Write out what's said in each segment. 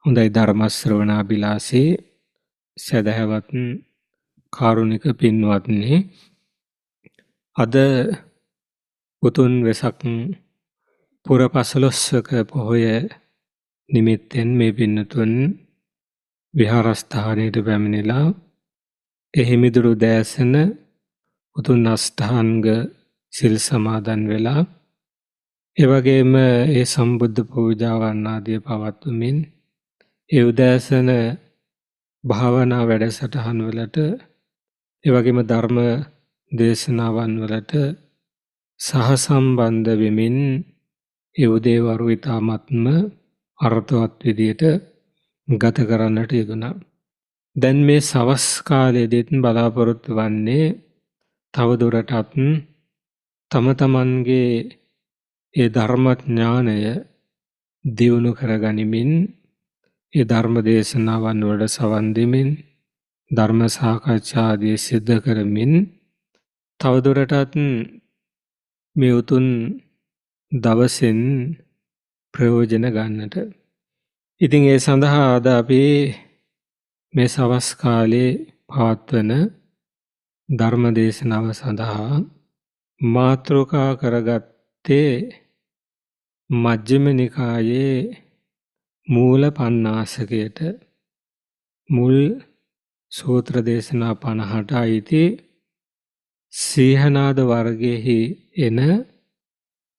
හොඳයි ධර්ම ශ්‍රවණාබිලාසී සදහවත් කාරුණික පින්වත්නි අද උතුම් වෙසක් පුර පසළොස්වක පොහොය නිමිත්තෙන් මේ පින්නතුන් විහාරස්ථානයට පැමිණිලා එහිමිදුරු දෑසන උතුම් අෂ්ටාංග සිල් සමාදන් වෙලා එවැගේම ඒ සම්බුද්ධ පූජාවන් ආදිය පවත්වමින් ඒ උදෑසන භාවනා වැඩසටහන් වලට එවැගේම ධර්ම දේශනාවන් වලට සහසම්බන්ධ වෙමින් ඒ උදේවරු ඉතාමත්ම අර්ථවත් විදියට ගත කරන්නට යෙදුණා. දැන් මේ සවස් කාලයේදීත් බලාපොරොත්තු වන්නේ තවදුරටත් තම තමන්ගේ ඒ ධර්මඥානය දියුණු කරගනිමින් ඒ ධර්ම දේශනාවන් වලට සවන් දෙමින් ධර්ම සාකච්ඡා ආදී සිද්ධ කරමින් තවදුරටත් මේ උතුම් දවසෙන් ප්‍රයෝජන ගන්නට. ඉතින් ඒ සඳහා අද අපි මේ සවස් කාලේ පවත්වන ධර්ම දේශනාව සඳහා මාතෘකා කරගත්තේ මජ්ක්‍ධිම නිකායේ මූල පඤ්ඤාසකයට මුල් සූත්‍ර දේශනා 50ට අයිති සීහනාද වර්ගයේහි එන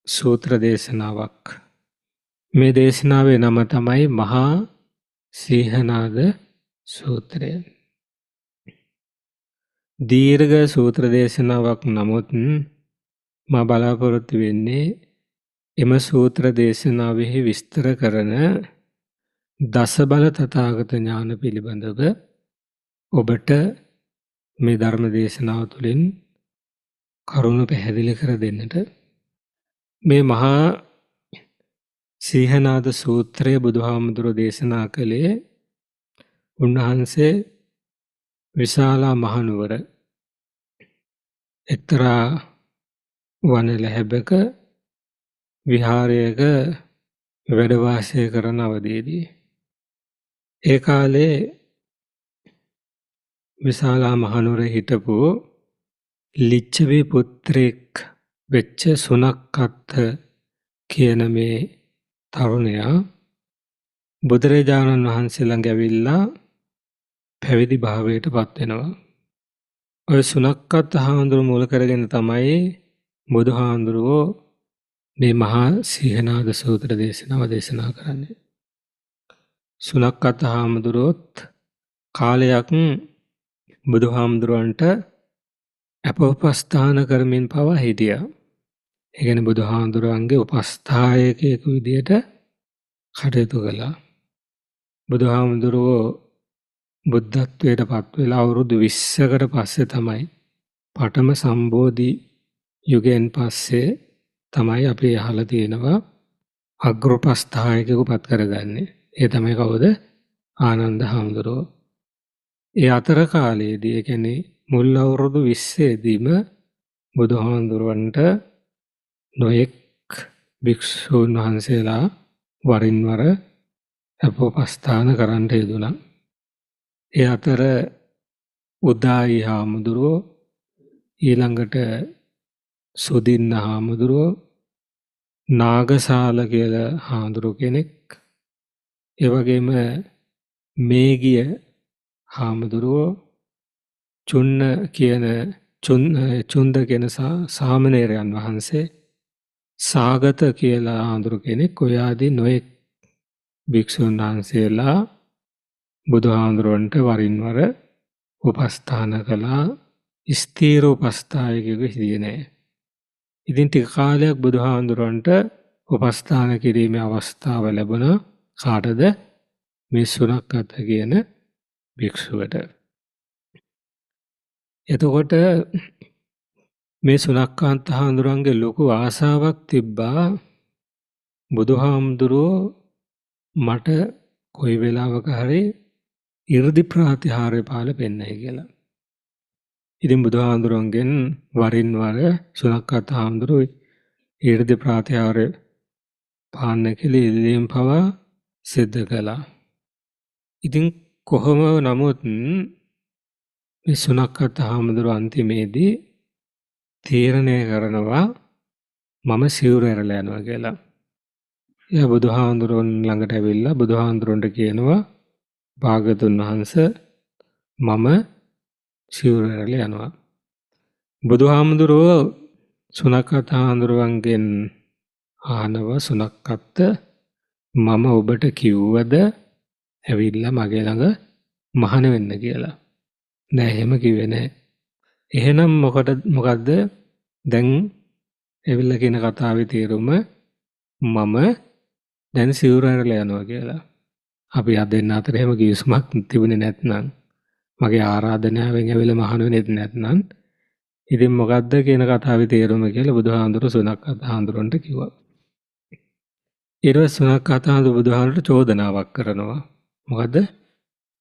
සූත්‍ර දේශනාවක්. මේ දේශනාවේ නම තමයි මහා සීහනාද සූත්‍රය. දීර්ඝ සූත්‍ර දේශනාවක් නමුත් මා බලාපොරොත්තු වෙන්නේ එම සූත්‍ර දේශනාවෙහි විස්තර කරන දසබල තථාගත ඥාන පිළිබඳව ඔබට මේ ධර්ම දේශනාව තුළින් කරුණු පැහැදිලි කර දෙන්නට. මේ මහා සීහනාද සූත්‍රය බුදුහාමුදුරුවෝ දේශනා කළේ උන්වහන්සේ විශාලා මහනුවර එක්තරා වනලැහැබක විහාරයක වැඩ වාසය කරන අවදීදී ඒ කාලේ විශාලා මහනුවර හිටපු ලිච්ඡවි පුත්‍රයෙක් වෙච්ච සුනක්කත්ථ කියන මේ තරුණයා බුදුරජාණන් වහන්සේ ළඟ ඇවිල්ලා පැවිදි භාවයට පත් වෙනවා. ඔය සුනක්කත්ථ හාමුදුරුවෝ මුල් කරගෙන තමයි බුදුහාමුදුරුවෝ මේ මහා සීහනාද සූත්‍ර දේශනාව දේශනා කරන්නේ. සුනක්කත්ථ හාමුදුරුවෝත් කාලයක් බුදුහාමුදුරුවන්ට අපෝපස්ථාන කරමින් පවා හිටියා. ඒ කියන්නේ බුදුහාමුදුරුවන්ගේ උපස්ථායකයෙකු විදියට කටයුතු කළා. බුදුහාමුදුරුවෝ බුද්ධත්වයට පත් වෙලා අවුරුදු 20කට පස්සේ තමයි පඨම සම්බෝධි යුගයෙන් පස්සේ තමයි අපි අහලා තියෙනවා අග්‍රෝපස්ථායකයෙකු පත් කරගන්නේ. ඒ තමයි කවුද? ආනන්ද හාමුදුරුවෝ. ඒ අතර කාලයේදී ඒ කියන්නේ මුල් අවුරුදු 20 දීම බුදුහාමුදුරුවන්ට නොයෙක් භික්ෂූන් වහන්සේලා වරින් වර අපෝපස්ථාන කරන්නට යෙදුණා. ඒ අතර උදායි හාමුදුරුවෝ ඊළඟට සුදින්න හාමුදුරුවෝ නාගසාල කියලා හාමුදුරුවෝ කෙනෙක් ඒ වගේම මේගිය හාමුදුරුවෝ චුන්ද කියන සාමණේරයන් වහන්සේ සාගත කියලා හාමුදුරුවෝ කෙනෙක් ඔය ආදී නොයෙක් භික්ෂුන් වහන්සේලා බුදුහාමුදුරුවන්ට වරින් වර උපස්ථාන කළා. ස්ථීර උපස්ථායකයෙකු හිටියේ නැහැ. ඉතින් ටික කාලයක් බුදුහාමුදුරුවන්ට උපස්ථාන කිරීමේ අවස්ථාව ලැබුණා. කාටද? මේ සුනක්කත්ථ කියන භික්ෂුවට. එතකොට මේ සුනක්කාන්ත හාමුදුරුවන්ගේ ලොකු ආසාවක් තිබ්බා බුදුහාමුදුරුවෝ මට කොයි වෙලාවක හරි 이르දි ප්‍රාතිහාර්ය පාල පෙන්නයි කියලා. ඉතින් බුදුහාමුදුරුවන්ගෙන් වරින් වර සුනක්කත්ථ හාමුදුරුවෝ 이르දි ප්‍රාතිහාර්ය පාන්න කියලා ඉල්ලීම් පවා සිද්ධ කළා. ඉතින් කොහොම නමුත් මේ සුනක්කත් හාමුදුරුවෝ අන්තිමේදී තීරණය කරනවා මම සිවුරු ඇරලා යනවා කියලා. එයා බුදුහාමුදුරුවන් ළඟට ඇවිල්ලා බුදුහාමුදුරුවන්ට කියනවා භාග්‍යවතුන් වහන්සේ මම සිවුරු ඇරලා යනවා. බුදුහාමුදුරුවෝ සුනක්කත් හාමුදුරුවන්ගෙන් අහනවා සුනක්කත් මම ඔබට කිව්වද ඇවිල්ලා මගේ ළඟ මහාන වෙන්න කියලා. නෑ එහෙම කිව්වේ නෑ. එහෙනම් මොකද්ද දැන් ඇවිල්ලා කියන කතාවේ තේරුම මම දැන් සිවුරු ඇරලා යනවා කියලා. අපි අද දෙන්න අතර එහෙම කිවිසුමක් තිබුණේ නැත්නම් මගේ ආරාධනාවෙන් ඇවිල්ලා මහාන වෙන්නේ නැත්නම් ඉතින් මොකද්ද කියන කතාවේ තේරුම කියලා බුදුහාමුදුරුවෝ සුනක්කත් හාමුදුරුවන්ට කිව්වා. ඊට පස්සේ සුනක්කත් හාමුදුරුවෝ බුදුහාමුදුරුවන්ට චෝදනාවක් කරනවා. මොකද්ද?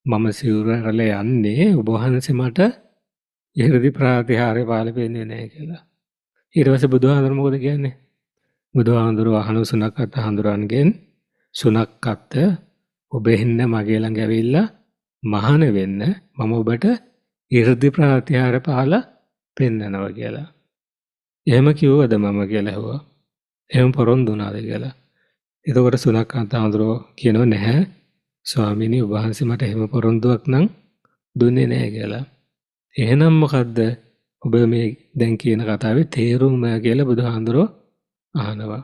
මම සිවුරු ඇරලා යන්නේ ඔබ වහන්සේ මට ඉර්ධි ප්‍රාතිහාර්ය පාලපෙන්නේ නැහැ කියලා. ඊට පස්සේ බුදුහාමුදුරුවෝ මොකද කියන්නේ? බුදුහාමුදුරුවෝ අහන සුනක්කත් හාමුදුරුවන්ගෙන් සුනක්කත් ඔබ එන්න මගේ ළඟ ඇවිල්ලා මහාන වෙන්න මම ඔබට ඉර්ධි ප්‍රාතිහාර්ය පාලා පෙන්නනවා කියලා. එහෙම කිව්වද මම කියලා ඇහුවා. එහෙම පොරොන්දු වුණාද කියලා. එතකොට සුනක්කත් හාමුදුරුවෝ කියනවා නැහැ ස්වාමීනි ඔබ වහන්සේ මට එහෙම පොරොන්දුවක් නම් දුන්නේ නැහැ කියලා. එහෙනම් මොකද්ද ඔබ මේ දැන් කියන කතාවේ තේරුම කියලා බුදුහාමුදුරුවෝ අහනවා.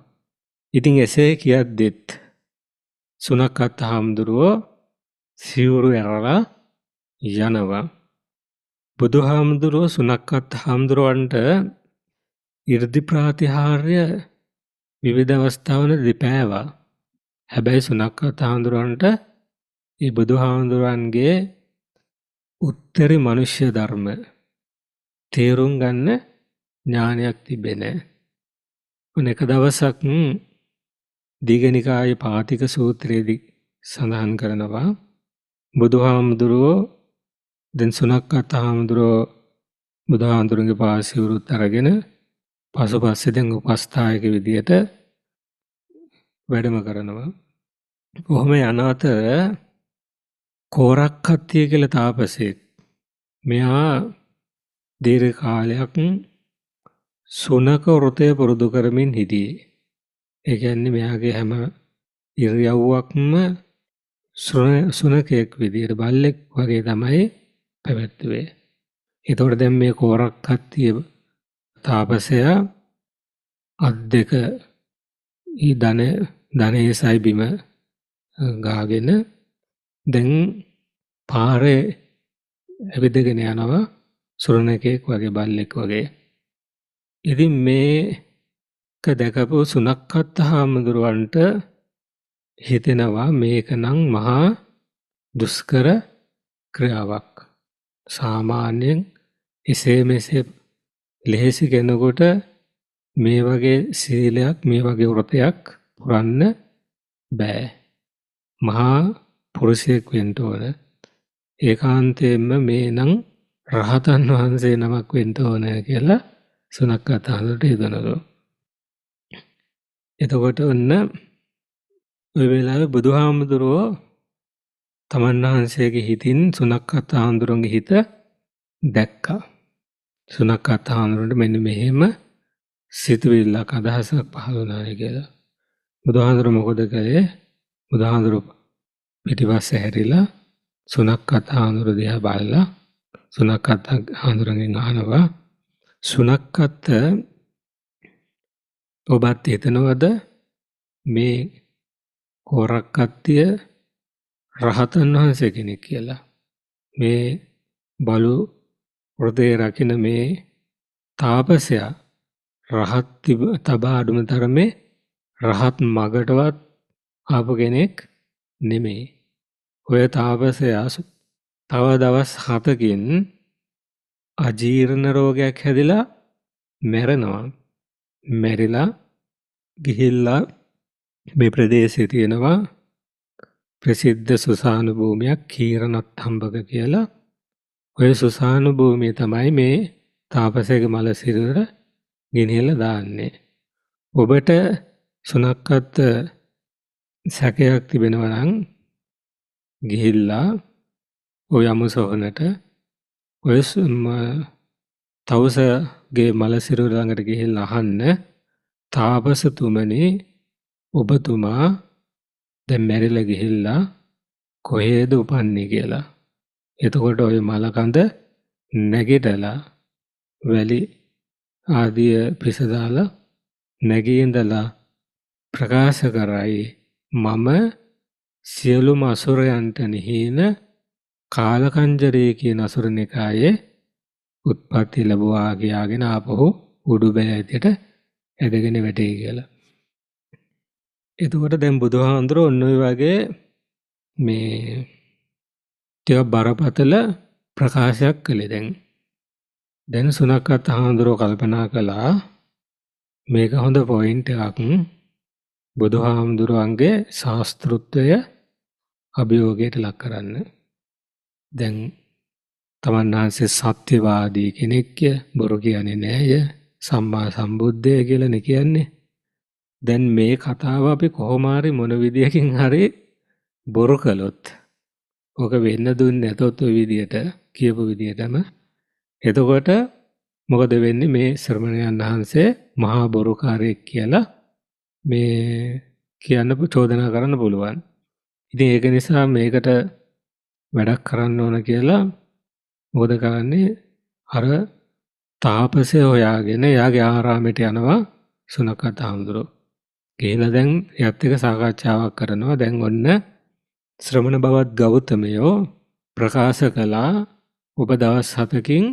ඉතින් එසේ කියද්දිත් සුනක්කත් හාමුදුරුවෝ සිවුරු ඇරලා යනවා. බුදුහාමුදුරුවෝ සුනක්කත් හාමුදුරුවන්ට ඉර්ධි ප්‍රාතිහාර්ය විවිධ අවස්ථාවලදී පෑවා. හැබැයි සුනක්කත් හාමුදුරුවන්ට මේ බුදුහාමුදුරුවන්ගේ උත්තරී මනුෂ්‍ය ධර්ම තේරුම් ගන්න ඥානයක් තිබෙන්නේ නැහැ. එක දවසක් දීඝනිකායේ පාතික සූත්‍රයේදී සඳහන් කරනවා බුදුහාමුදුරුවෝ දැන් සුනක්කත් හාමුදුරුවෝ බුදුහාමුදුරුවන්ගේ පාසිවුරුත් අරගෙන පසුපස්සේ දැන් උපස්ථායක විදියට වැඩම කරනවා. කොහොම යන අතර කෝරක්කත්තිය කියලා තාපසෙක් මෙයා දීර්ඝ කාලයක් සුනක වෘතය පුරුදු කරමින් හිටියේ. ඒ කියන්නේ මෙයාගේ හැම ඉරියව්වක්ම සුනකයෙක් විදියට බල්ලෙක් වගේ තමයි පැවැත්වුවේ. ඒතකොට දැන් මේ කෝරක්කත්තිය තාපසයා අත් දෙක ධනේසයි බිම ගාගෙන දැන් පාරේ ඇවිදගෙන යනවා සුනකයෙක් වගේ බල්ලෙක් වගේ. ඉතින් මේක දැකපු සුනක්කත් හාමුදුරුවන්ට හිතෙනවා මේක නම් මහා දුෂ්කර ක්‍රියාවක්. සාමාන්‍යයෙන් එසේ මෙසේ ලෙහෙසි කෙනෙකුට මේ වගේ සීලයක් මේ වගේ වෘතයක් පුරන්න බෑ. මහා පුරුෂයෙක් වෙන්න ඕන. ඒකාන්තයෙන්ම මේ නම් රහතන් වහන්සේ නමක් වෙන්න ඕන කියලා සුනක්කත් හාමුදුරුවන්ට හිතෙනවා. එතකොට ඔන්න ওই වෙලාවේ බුදුහාමුදුරුවෝ තමන් වහන්සේගේ හිතින් සුනක්කත් හාමුදුරුවන්ගේ හිත දැක්කා. සුනක්කත් හාමුදුරුවන්ට මෙන්න මෙහෙම සිතුවිල්ලක් අදහසක් පහළ වුණානේ කියලා. බුදුහාමුදුරුවෝ මොකද කළේ? බුදුහාමුදුරුවෝ පිටිපස්සේ හැරිලා සුනක්කත් හාමුදුරුවෝ දිහා බලලා සුනක්කත් හාමුදුරුවන්ගෙන් අහනවා සුනක්කත් ඔබත් හිතනවද මේ කෝරක්කත්තිය රහතන් වහන්සේ කෙනෙක් කියලා? මේ බලු වෘතය රකින මේ තාපසයා රහත් තබා අඩුම තරමේ රහත් මගටවත් ආපු කෙනෙක් නෙමෙයි. ඔය තාපසයා තව දවස් 7කින් අජීර්ණ රෝගයක් හැදිලා මැරෙනවා. මැරිලා ගිහිල්ලා මේ ප්‍රදේශයේ තියෙනවා ප්‍රසිද්ධ සුසාන භූමියක් කීරණත්තම්බක කියලා. ඔය සුසාන භූමිය තමයි මේ තාපසයාගේ මල සිරුර ගෙනහිල්ලා දාන්නේ. ඔබට සුනක්කත් සැකයක් තිබෙනවා නම් ගිහිල්ලා ඔය යමු සොහනට ඔය තවුසගේ මල සිරුර ළඟට ගිහිල්ලා අහන්න තාපසතුමනි ඔබතුමා දැන් මැරිලා ගිහිල්ලා කොහේද උපන්නේ කියලා. එතකොට ඔය මලකඳ නැගිටලා වැලි ආදිය පිසදාලා නැගී ඉඳලා ප්‍රකාශ කරයි මම සියලුම අසුරයන්ට නිහින කාලකංජරී කියන අසුරනිකායේ උත්පත්ති ලැබුවා කියාගෙන ආපහු උඩුබෑ ඇතට ඇදගෙන වැටේ කියලා. එතකොට දැන් බුදුහාඳුරෝ ඔන්න ඔය වගේ මේ ටිකක් බරපතල ප්‍රකාශයක් කළේ දැන්. දැන් සුනක්කත් හාමුදුරුවෝ කල්පනා කළා මේක හොඳ පොයින්ට් එකක් බුදුහාමුදුරුවන්ගේ ශාස්ත්‍රෘත්වය අභියෝගයට ලක් කරන්න. දැන් තමන් වහන්සේ සත්‍යවාදී කෙනෙක්ය, බොරු කියන්නේ නෑය, සම්මා සම්බුද්ධය කියලානේ කියන්නේ. දැන් මේ කතාව අපි කොහොම හරි මොන විදියකින් හරි බොරු කළොත් ඕක වෙන්න දුන්නේ නැතොත් ඔය විදියට කියපු විදියටම එතකොට මොකද වෙන්නේ? මේ ශ්‍රමණයන් වහන්සේ මහා බොරුකාරයෙක් කියලා මේ කියන්න චෝදනා කරන්න පුළුවන්. ඉතින් ඒක නිසා මේකට වැඩක් කරන්න ඕන කියලා මොකද කරන්නේ? අර තාපසය හොයාගෙන එයාගේ ආරාමයට යනවා සුනක්කත් හාමුදුරුවෝ. ගිහිලා දැන් එයත් එක්ක සාකච්ඡාවක් කරනවා. දැන් ඔන්න ශ්‍රමණ බවත් ගෞතමයෝ ප්‍රකාශ කළා ඔබ දවස් 7කින්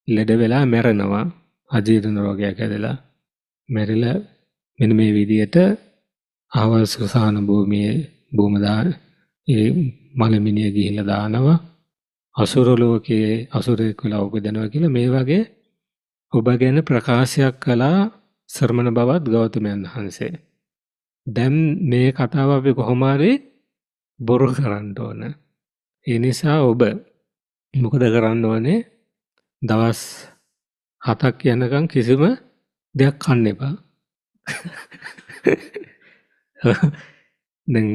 ලෙඩ වෙලා මැරෙනවා. අජීර්ණ රෝගයක් ඇදලා මැරිලා මෙන්න මේ විදියට ආවල් සුසාන භූමියේ භූමදාන ඒ මලමිනිය ගිහිලා දානවා. අසුර ලෝකයේ අසුරෙක් වෙලා උපදිනවා කියලා මේ වගේ ඔබ ගැන ප්‍රකාශයක් කළා ශ්‍රමණ බවත් ගෞතමයන් වහන්සේ. දැන් මේ කතාව අපි කොහොම හරි බොරු කරන්න ඕන. ඒ නිසා ඔබ මොකද කරන්න ඕනේ? දවස් 7ක් යනකම් කිසිම දෙයක් කන්න එපා. දැන්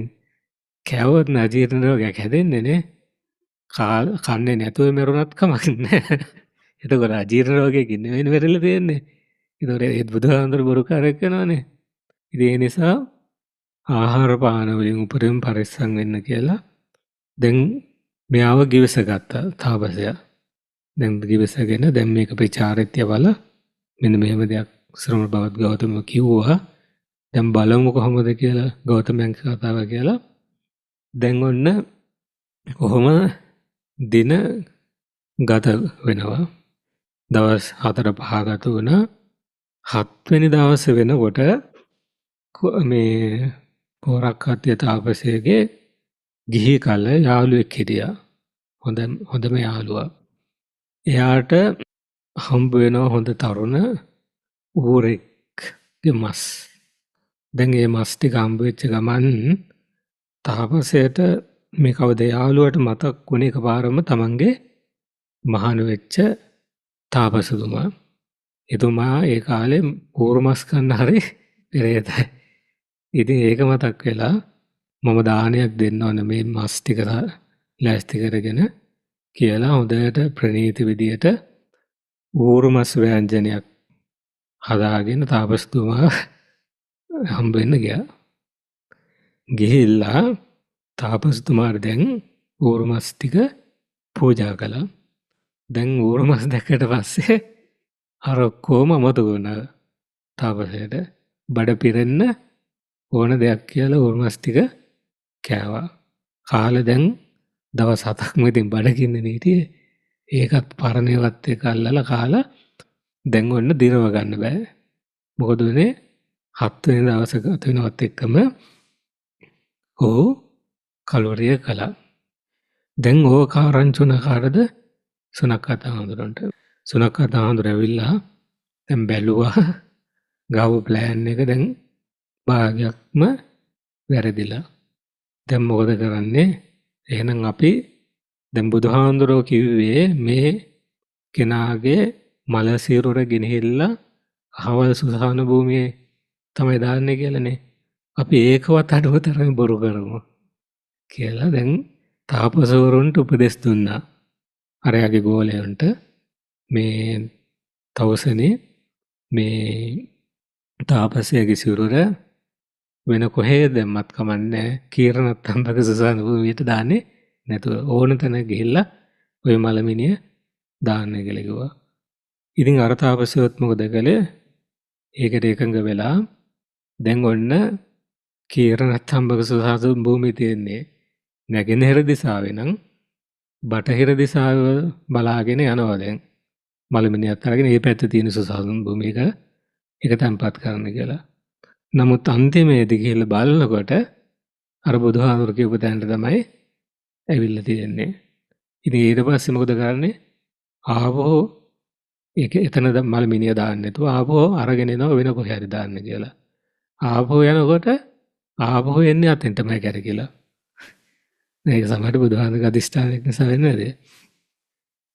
කෑවොත් අජීර්ණ රෝගයක් හැදෙන්නේ නේ. කන්නේ නැතුව මරුණත් කමක් නැහැ. එතකොට අජීර්ණ රෝගයකින් නෙවෙයි මැරිලා තියෙන්නේ. ඒතකොට ඒ බුදුහාමුදුරු බොරුකාරයෙක් වෙනවනේ. ඉතින් ඒ නිසා ආහාර පාන වලින් උපරිම පරිස්සම් වෙන්න කියලා දැන් මෙයාව ගිවිස ගත්තා තාපසයා. දැන් ගිවිසගෙන දැන් මේක ප්‍රචාරිතය වල මෙන්න මෙහෙම දෙයක් ශ්‍රමණ බවත් ගෞතම කිව්වා. දැන් බලමු කොහොමද කියලා ගෞතමයන් කතාව කියලා. දැන් ඔන්න කොහොම දින ගත වෙනවා. දවස් 4-5 ගත වුණා. 7 වෙනි දවසේ වෙනකොට මේ පෝරක්කත්ය තාපසයේගේ ගිහි කල යාළුවෙක් හිටියා. හොඳම යාළුවා. එයාට හම්බ වෙනවා හොඳ තරුණ ඌරෙක්ගේ මස්. දැන් මේ මස් ටික හම්බ වෙච්ච ගමන් තාපසයට මේ කවද යාළුවට මතක් වුණේ එකපාරම තමන්ගේ මහාන වෙච්ච තාපසතුමා. එතුමා ඒ කාලේ ඌරු මස් කන්න හරි පෙරේතයි. ඉතින් ඒක මතක් වෙලා මම දානයක් දෙන්න ඕන මේ මස් ටික ලෑස්ති කරගෙන කියලා හොඳට ප්‍රණීත විදියට ඌරු මස් ව්‍යංජනයක් හදාගෙන තාපසතුමා හම්බ වෙන්න ගියා. ගිහිල්ලා තාපසතුමාට දැන් ඌරු මස් ටික පූජා කළා. දැන් ඌරු මස් දැක්කට පස්සේ අර කොහොම අමතක වුණා තාපසයට. බඩ පිරෙන්න ඕන දෙයක් කියලා ඌරු මස් ටික කෑවා. කාලේ දැන් දවස් 7ක්ම ඉතින් බඩගින්න හිටියේ. ඒකත් පරණේවත් එක අල්ලලා කාලා දැන් ඔන්න දිරව ගන්න බෑ. මොකද උනේ 7 වෙනි දවසේ ගත වෙනවත් එක්කම ඕ කලෝරිය කළා. දැන් ඕක ආරංචුන කාටද? සුනක්කත් හාමුදුරන්ට. සුනක්කත් හාමුදුර ඇවිල්ලා දැන් බැලුවා ගාව ප්ලෑන් එක දැන් භාගයක්ම වැරදිලා. දැන් මොකද කරන්නේ? එහෙනම් අපි දැන් බුදුහාමුදුරෝ කිව්වේ මේ කෙනාගේ මල සිරුර ගෙනහිල්ලා අහවල් සුසාන භූමියේ තමයි දාන්නේ කියලානේ. අපි ඒකවත් අඩුවතරම බොරු කරමු. කියලා දැන් තාපසවරුන්ට උපදෙස් දුන්නා. අරයාගේ ගෝලයන්ට මේ තවුසනේ මේ තාපසයාගේ සිරුර වෙන කොහේ දැම්මත් කමන්නේ කීරණත්තම්බක සුසාන භූමියට දාන්නේ නැතුව ඕන තැන ගිහිල්ලා ওই මලමිනිය දාන්න කියලා කිව්වා. ඉතින් අර තාපසයොත් මොකද කළේ? ඒකට එකඟ වෙලා දැන් ඔන්න කීරණත්තම්බක සුසාන භූමිය තියෙන්නේ නැගෙනහිර දිසාවේ නම් බටහිර දිසාව බලාගෙන යනවා දැන්. මලමිනියත් අරගෙන මේ පැත්තේ තියෙන සුසාන භූමියක එක තැන්පත් කරන්න කියලා. නමුත් අන්තිමේදී ගිහිල්ලා බලනකොට අර බුදුහාමුදුරු කියපු තැනට තමයි ඇවිල්ලා තියෙන්නේ. ඉතින් ඊට පස්සේ මොකද කරන්නේ? ආවෝ ඒක එතන මලමිනිය දාන්න නැතුව ආවෝ අරගෙන එනවා වෙන කොහේ හරි දාන්න කියලා. ආවෝ යනකොට ආවෝ එන්නේ අතෙන් තමයි කරකිලා. මේක සමහර බුදුහාමුදුරුගේ අධිෂ්ඨානයක් නිසා වෙන්නේ නේද?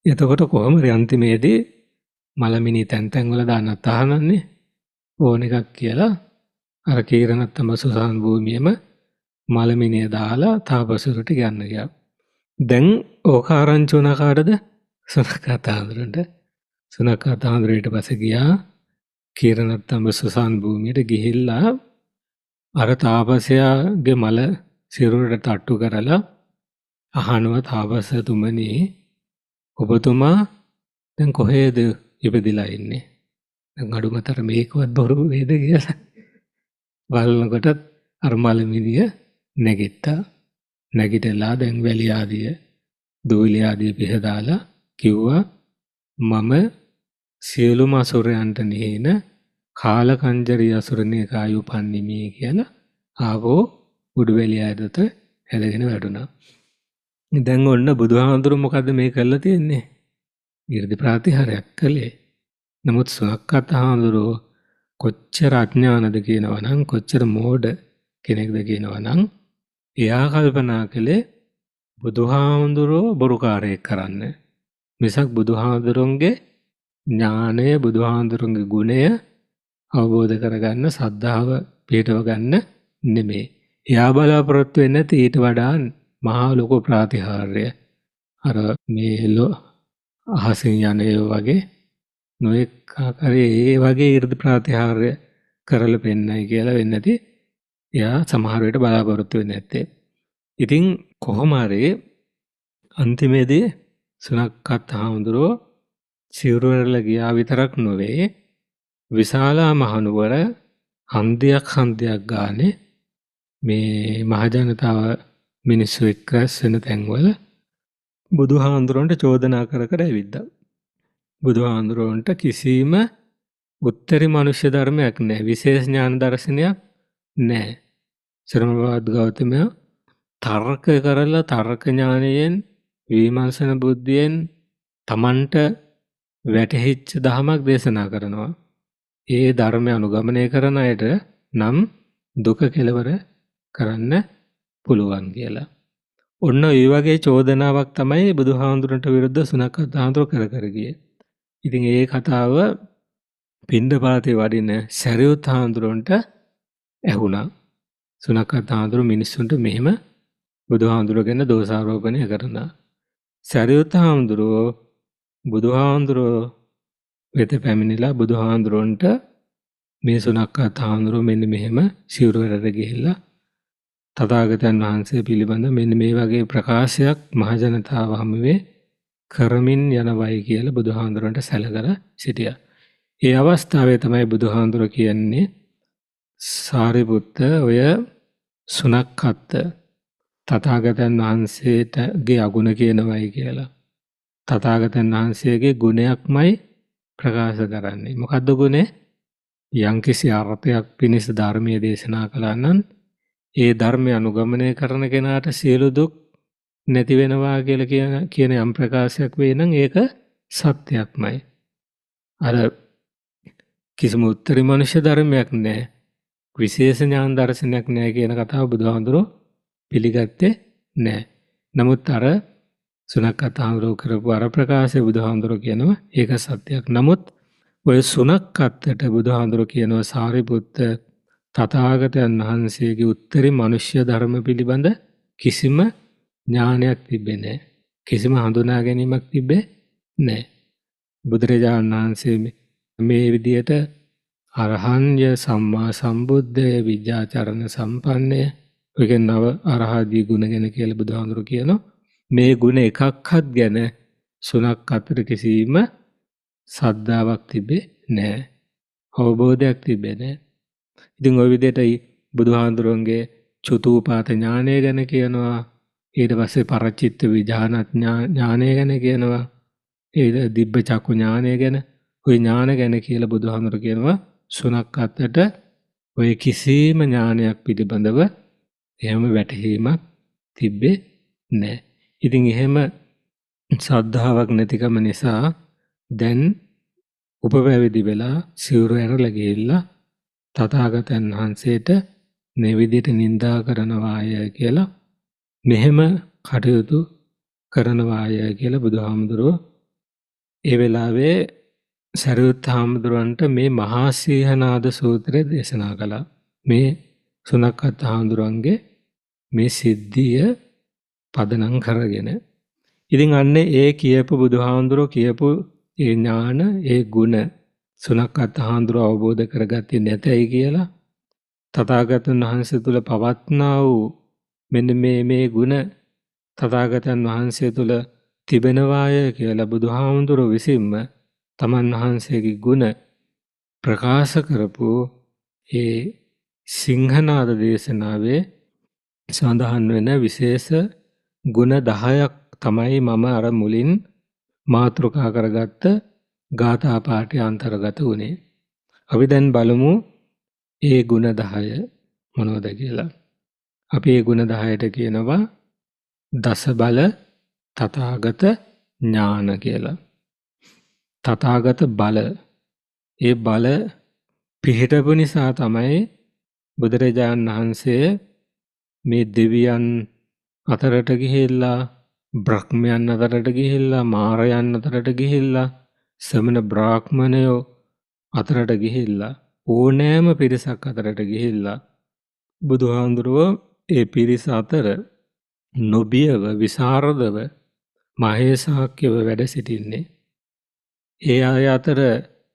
එතකොට කොහොමද අන්තිමේදී මලමිනිය තැන් වල දාන්න තහනන්නේ ඕන එකක් කියලා අර කීරණත්තම සුසාන භූමියම මලමිනිය දාලා තාපසවරුන්ට ගන්න ගියා. දැන් ඕක ආරංචි වුණා කාටද? සුනඛතාඳුරන්ට. සුනඛතාඳුර ඊට පස්සේ ගියා කීරණත්තම සුසාන භූමියට ගිහිල්ලා අර තාපසයාගේ මල සිරුරට තට්ටු කරලා අහනවා තාපසතුමනි ඔබතුමා දැන් කොහෙද ඉපදිලා ඉන්නේ? දැන් අඩුමතර මේකවත් බොරු වේද කියලා බලනකොට අර මලමිනිය නැගිට්ටා. නැගිටලා දැන් වැලි ආදිය දූවිලි ආදිය පිහදාලා කිව්වා මම සියලුම අසුරයන්ට නිහින කාලකංජරී අසුරණේකාය උපන්නිමි කියලා ආවෝ උඩුවැලි ආයතත හැදගෙන වැටුණා. දැන් ඔන්න බුදුහාමුදුරු මොකද්ද මේ කරලා තියෙන්නේ? 이르දි ප්‍රතිහාරයක් කළේ. නමුත් සුනක්කත් හාමුදුරුවෝ කොච්චර අඥානද කියනවා නම් කොච්චර මෝඩ කෙනෙක්ද කියනවා නම් එයා කල්පනා කළේ බුදුහාමුදුරුවෝ බොරුකාරයෙක් කරන්න. මිසක් බුදුහාමුදුරුවන්ගේ ඥානය බුදුහාමුදුරුවන්ගේ ගුණය අවබෝධ කරගන්න සද්ධාව පිටව ගන්න නෙමෙයි. එයා බලාපොරොත්තු වෙන්නේ ඊට වඩා මහා ලොකු ප්‍රතිහාරය. අර මේ අහසින් යන්නේ වගේ නොඑක ආකාරයේ ඒ වගේ 이르දි ප්‍රතිහාරය කරලා පෙන්නයි කියලා වෙන්නේ නැති. එයා සමහර වෙලට බලාපොරොත්තු වෙන්නේ නැත්තේ. ඉතින් කොහොම හරි අන්තිමේදී සුනක්කත් හාමුදුරුවෝ සිවුරවල ගියා විතරක් නොවේ විශාලා මහනුවර හන්දියක් ගානේ මේ මහජනතාව මිනිස්සු එක්ක වෙන තැන්වල බුදුහාමුදුරන්ට චෝදනා කර ඇවිද්දා. බුදුහාමුදුරන්ට කිසිම උත්තරී මනුෂ්‍ය ධර්මයක් නැහැ. විශේෂ ඥාන දර්ශනයක් නැහැ. ශ්‍රමණවත් ගෞතමයා තර්ක කරලා තර්ක ඥානයෙන් විමර්ශන බුද්ධියෙන් තමන්ට වැටහිච්ච ධමයක් දේශනා කරනවා. ඒ ධර්මය අනුගමනය කරන අයට නම් දුක කෙලවර කරන්න පුළුවන් කියලා. ඔන්න ඒ වගේ චෝදනාවක් තමයි බුදුහාමුදුරන්ට විරුද්ධ සුනක්කත් හාමුදුරුවෝ කර ගියේ. ඉතින් ඒ කතාව පිණ්ඩපාතේ වඩින සරියුත් හාමුදුරන්ට ඇහුණා. සුනක්කත් හාමුදුරුවෝ මිනිස්සුන්ට මෙහෙම බුදුහාමුදුරුවෝ ගැන දෝෂාරෝපණය කරනවා. සරියුත් හාමුදුරුවෝ බුදුහාමුදුරුවෝ වෙත පැමිණිලා බුදුහාමුදුරන්ට මේ සුනක්කත් හාමුදුරුවෝ මෙන්න මෙහෙම සිවුරවලට ගිහිල්ලා තථාගතයන් වහන්සේ පිළිබඳ මෙන්න මේ වගේ ප්‍රකාශයක් මහජනතාව හමුවේ කරමින් යනවයි කියලා බුදුහාමුදුරන්ට සැලකලා සිටියා. ඒ අවස්ථාවේ තමයි බුදුහාමුදුරුවෝ කියන්නේ සාරිපුත්ත ඔය සුනක්කත් තථාගතයන් වහන්සේගේ අගුණ කියනවයි කියලා. තථාගතයන් වහන්සේගේ ගුණයක්මයි ප්‍රකාශ කරන්නේ. මොකද්ද ගුණේ? යම්කිසි අර්ථයක් පිණිස ධර්මයේ දේශනා කළා නම් ඒ ධර්මය අනුගමනය කරන කෙනාට සියලු දුක් නැති වෙනවා කියලා කියන යම් ප්‍රකාශයක් වේ නම් ඒක සත්‍යයක්මයි. අර කිසිම උත්තරී මනුෂ්‍ය ධර්මයක් නැහැ. විශේෂ ඥාන දර්ශනයක් නැහැ කියන කතාව බුදුහාමුදුරුවෝ පිළිගත්තේ නැහැ. නමුත් අර සුනක්කත් හාමුදුරුවෝ කරපු අර ප්‍රකාශය බුදුහාමුදුරුවෝ කියනවා ඒක සත්‍යයක්. නමුත් ඔය සුනක්කත්තට බුදුහාමුදුරුවෝ කියනවා සාරිපුත්ත තථාගතයන් වහන්සේගේ උත්තරී මනුෂ්‍ය ධර්ම පිළිබඳ කිසිම ඥානයක් තිබෙන්නේ නැහැ. කිසිම හඳුනා ගැනීමක් තිබෙන්නේ නැහැ. බුදුරජාණන් වහන්සේ මේ විදියට අරහන්ය සම්මා සම්බුද්ධය විජ්ජාචරණ සම්පන්නය ඔයක නව අරහදී ගුණ ගැන කියලා බුදුහාමුදුරු කියනවා. මේ ගුණ එකක්වත් ගැන සුනක් අතර කිසිම සද්ධාාවක් තිබෙන්නේ නැහැ. අවබෝධයක් තිබෙන්නේ නැහැ. ඉතින් ওই විදිහට බුදුහාමුදුරන්ගේ චුතූපාත ඥානය ගැන කියනවා. ඊට පස්සේ පරචිත්ත විඥාන ඥානය ගැන කියනවා. ඊට දිබ්බ චක්කු ඥානය ගැන ওই ඥාන ගැන කියලා බුදුහාමුදුරු කියනවා. සුනක් අතට ඔය කිසිම ඥානයක් පිළිබඳව එහෙම වැටහීමක් තිබ්බේ නැහැ. ඉතින් එහෙම ශ්‍රද්ධාවක් නැතිකම නිසා දැන් උපපැවිදි වෙලා සිවුරු ඇරලා ගිහිල්ලා තථාගතයන් වහන්සේට මේ විදිහට නිඳා කරනවාය කියලා මෙහෙම කටයුතු කරනවාය කියලා බුදුහාමුදුරුවෝ ඒ වෙලාවේ සරියුත් හාමුදුරුවන්ට මේ මහා සීහනාද සූත්‍රය දේශනා කළා. මේ සුනක්කත් හාමුදුරුවන්ගේ මේ සිද්ධිය පදනම් කරගෙන. ඉතින් අන්නේ ඒ කියපු බුදුහාමුදුරුවෝ කියපු ඒ ඥාන ඒ ගුණ සුනක්කත් හාමුදුරුවෝ අවබෝධ කරගත්තේ නැතයි කියලා තථාගතයන් වහන්සේ තුල පවත්නා වූ මෙන්න මේ ගුණ තථාගතයන් වහන්සේ තුල තිබෙනවාය කියලා බුදුහාමුදුරුවෝ විසින්ම තමන් වහන්සේගේ ගුණ ප්‍රකාශ කරපු ඒ සිංහනාද දේශනාවේ සඳහන් වෙන විශේෂ ගුණ 10ක් තමයි මම අර මුලින් මාතෘකා කරගත්ත ගාථා පාඨය අන්තර්ගත වුණේ. අපි දැන් බලමු ඒ ගුණ 10 මොනවද කියලා. අපි ඒ ගුණ 10ට කියනවා දස බල තථාගත ඥාන කියලා. තථාගත බල. ඒ බල පිහිටපු නිසා තමයි බුදුරජාණන් වහන්සේ මේ දෙවියන් අතරට ගිහිල්ලා බ්‍රහ්මයන් අතරට ගිහිල්ලා මාරයන් අතරට ගිහිල්ලා සමන බ්‍රාහ්මණයෝ අතරට ගිහිල්ලා ඕනෑම පිරිසක් අතරට ගිහිල්ලා බුදුහාමුදුරුවෝ ඒ පිරිස අතර නොබියව විසරදව මහේසාක්‍යව වැඩ සිටින්නේ. ඒ අය අතර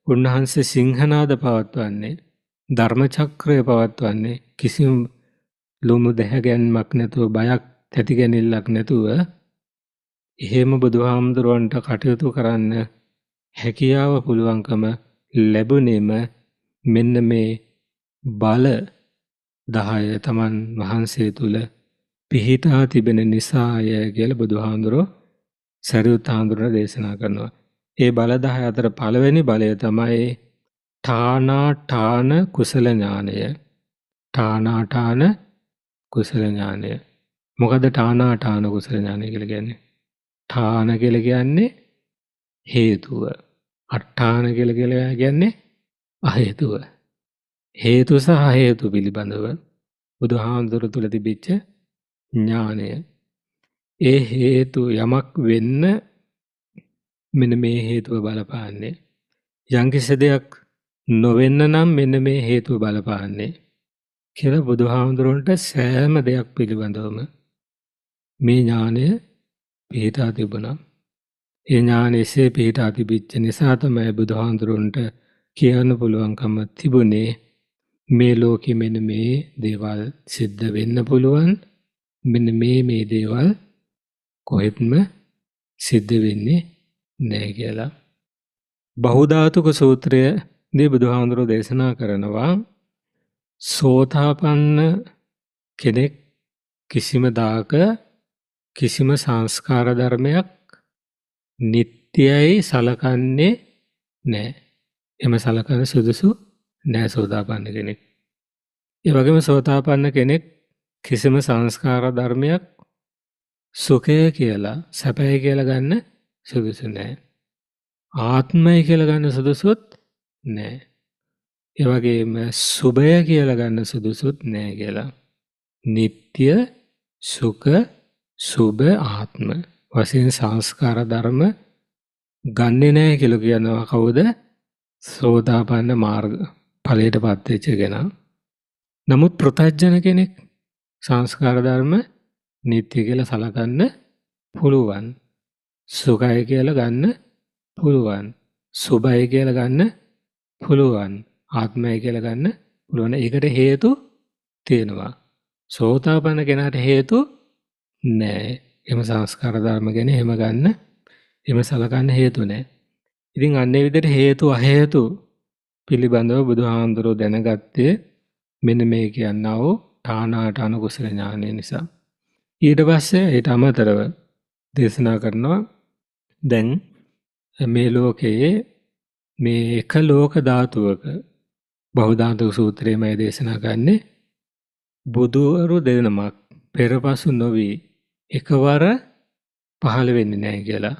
උන්වහන්සේ සිංහනාද පවත්වන්නේ ධර්ම චක්‍රය පවත්වන්නේ කිසිම ලොමු දැහැගැන්මක් නැතුව බයක් තැතිගැනිල්ලක් නැතුව එහෙම බුදුහාමුදුරුවන්ට කටයුතු කරන්න හැකියාව පුළුවන්කම ලැබුණේම මෙන්න මේ බල 10 තමන් වහන්සේ තුල පිහිටා තිබෙන නිසාය කියලා බුදුහාමුදුරුවෝ සරියුත් හාමුදුරුවෝ දේශනා කරනවා. ඒ බල 10 අතර පළවෙනි බලය තමයි ඨානාඨාන කුසල ඥානය. ඨානාඨාන කුසල ඥානය. මොකද ඨානාඨාන කුසල ඥානය කියලා කියන්නේ? ඨාන කියලා කියන්නේ හේතුව. අට්ඨාන කියලා කියන්නේ අහේතුව. හේතු සහ හේතු පිළිබඳව බුදුහාමුදුරුවෝ තුල තිබිච්ච ඥානය. ඒ හේතු යමක් වෙන්න මෙන්න මේ හේතුව බලපාන්නේ. යම්කිසි දෙයක් නොවෙන්න නම් මෙන්න මේ හේතුව බලපාන්නේ කියලා බුදුහාමුදුරන්ට සෑම දෙයක් පිළිබඳවම මේ ඥානය පිහිටා තිබුණා. ඒ ඥානය එසේ පිහිටා තිබිච්ච නිසා තමයි බුදුහාමුදුරන්ට කියන්න පුළුවන්කම තිබුණේ මේ ලෝකෙ මෙන්න මේ දේවල් සිද්ධ වෙන්න පුළුවන්. මෙන්න මේ දේවල් කොහෙත්ම සිද්ධ වෙන්නේ නැහැ කියලා. බහුධාතුක සූත්‍රයේදී බුදුහාමුදුරුවෝ දේශනා කරනවා සෝතාපන්න කෙනෙක් කිසිම දාක කිසිම සංස්කාර ධර්මයක් නිට්ටයයි සලකන්නේ නැහැ. එම සලකන සුදුසු නැහැ සෝතාපන්න කෙනෙක්. ඒ වගේම සෝතාපන්න කෙනෙක් කිසිම සංස්කාර ධර්මයක් සුඛය කියලා සැපයි කියලා ගන්න සුදුසු නැහැ. ආත්මය කියලා ගන්න සුදුසුත් නැහැ. ඒ වගේම සුභය කියලා ගන්න සුදුසුත් නැහැ කියලා. නিত্য සුඛ සුභ ආත්ම වශයෙන් සංස්කාර ධර්ම ගන්නෙ නැහැ කියලා කියනවා කවුද? සෝතාපන්න මාර්ග ඵලයටපත් වෙච්ච කෙනා. නමුත් ප්‍රත්‍යජන කෙනෙක් සංස්කාර ධර්ම නිත්‍ය කියලා සලකන්න පුළුවන්. සුඛයි කියලා ගන්න පුළුවන්. සුභයි කියලා ගන්න පුළුවන්. ආත්මයි කියලා ගන්න පුළුවන්. ඒකට හේතු තියෙනවා. සෝතාපන්න කෙනාට හේතු නැහැ. එම සංස්කාර ධර්ම ගැන එහෙම ගන්න, එහෙම සලකන්න හේතු නැහැ. ඉතින් අන්නේ විදිහට හේතු අහේතු පිළිබඳව බුදුහාමුදුරුවෝ දැනගත්තේ මෙන්න මේ කියන්නා වූ ඨානාඨාන කුසල ඥානය නිසා. ඊට පස්සේ ඊට අමතරව දේශනා කරනවා දැන් මේ ලෝකයේ මේ එක ලෝක ධාතුවක බහුධාතු සූත්‍රයේමයි දේශනා කරන්නේ බුදුවරු දෙනමක් පෙරපසු නොවි එකවර පහළ වෙන්නේ නැහැ කියලා.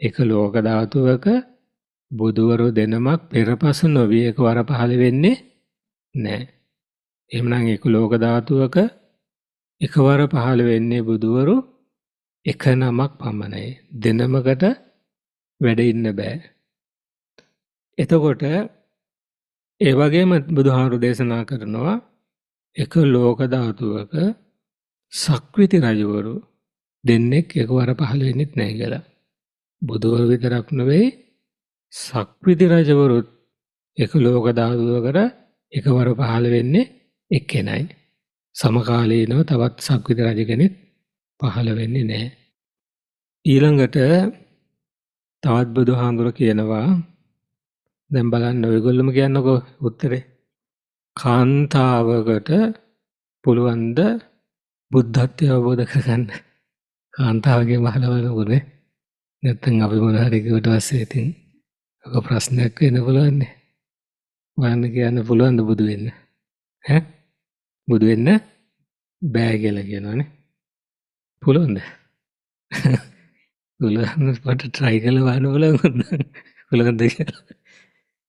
එක ලෝක ධාතුවක බුදුවරු දෙනමක් පෙරපසු නොවි එකවර පහළ වෙන්නේ නැහැ. එහෙමනම් එක ලෝක ධාතුවක එකවර පහළ වෙන්නේ බුදුවරු එක නමක් පමණයි. දෙනමකට වැඩ ඉන්න බෑ. එතකොට ඒ වගේම බුදුහාමුදුරු දේශනා කරනවා එක ලෝක ධාතුවක සක්විති රජවරු දෙන්නෙක් එකවර පහළ වෙන්නෙත් නැහැ කියලා. බුදුවරු විතරක් නෙවෙයි සක්විති රජවරුත් එක ලෝක ධාතුවකට එකවර පහළ වෙන්නේ එක්කෙනයි. සමකාලීනව තවත් සක්විති රජ කෙනෙක් පහළ වෙන්නේ නැහැ. ඊළඟට තවත් බුදුහාමුදුරු කියනවා දැන් බලන්න ඔයගොල්ලොම කියන්නකෝ උත්තරේ. කාන්තාවකට පුළුවන් ද බුද්ධත්වය අවබෝධ කරගන්න? කාන්තාවගේ මහලවලුනේ නැත්නම් අපි මොන හරි කිව්වට පස්සේ ඉතින් ඔක ප්‍රශ්නයක් වෙන්න පුළුවන් නේ. වන්න කියන්න පුළුවන් ද බුදු වෙන්න? ඈ බුදු වෙන්න බෑ කියලා කියනවනේ. පුළුවන්ද? පුළුවන් පොට try කරලා බලන්න බලන්න. පුළුවන්ද කියලා.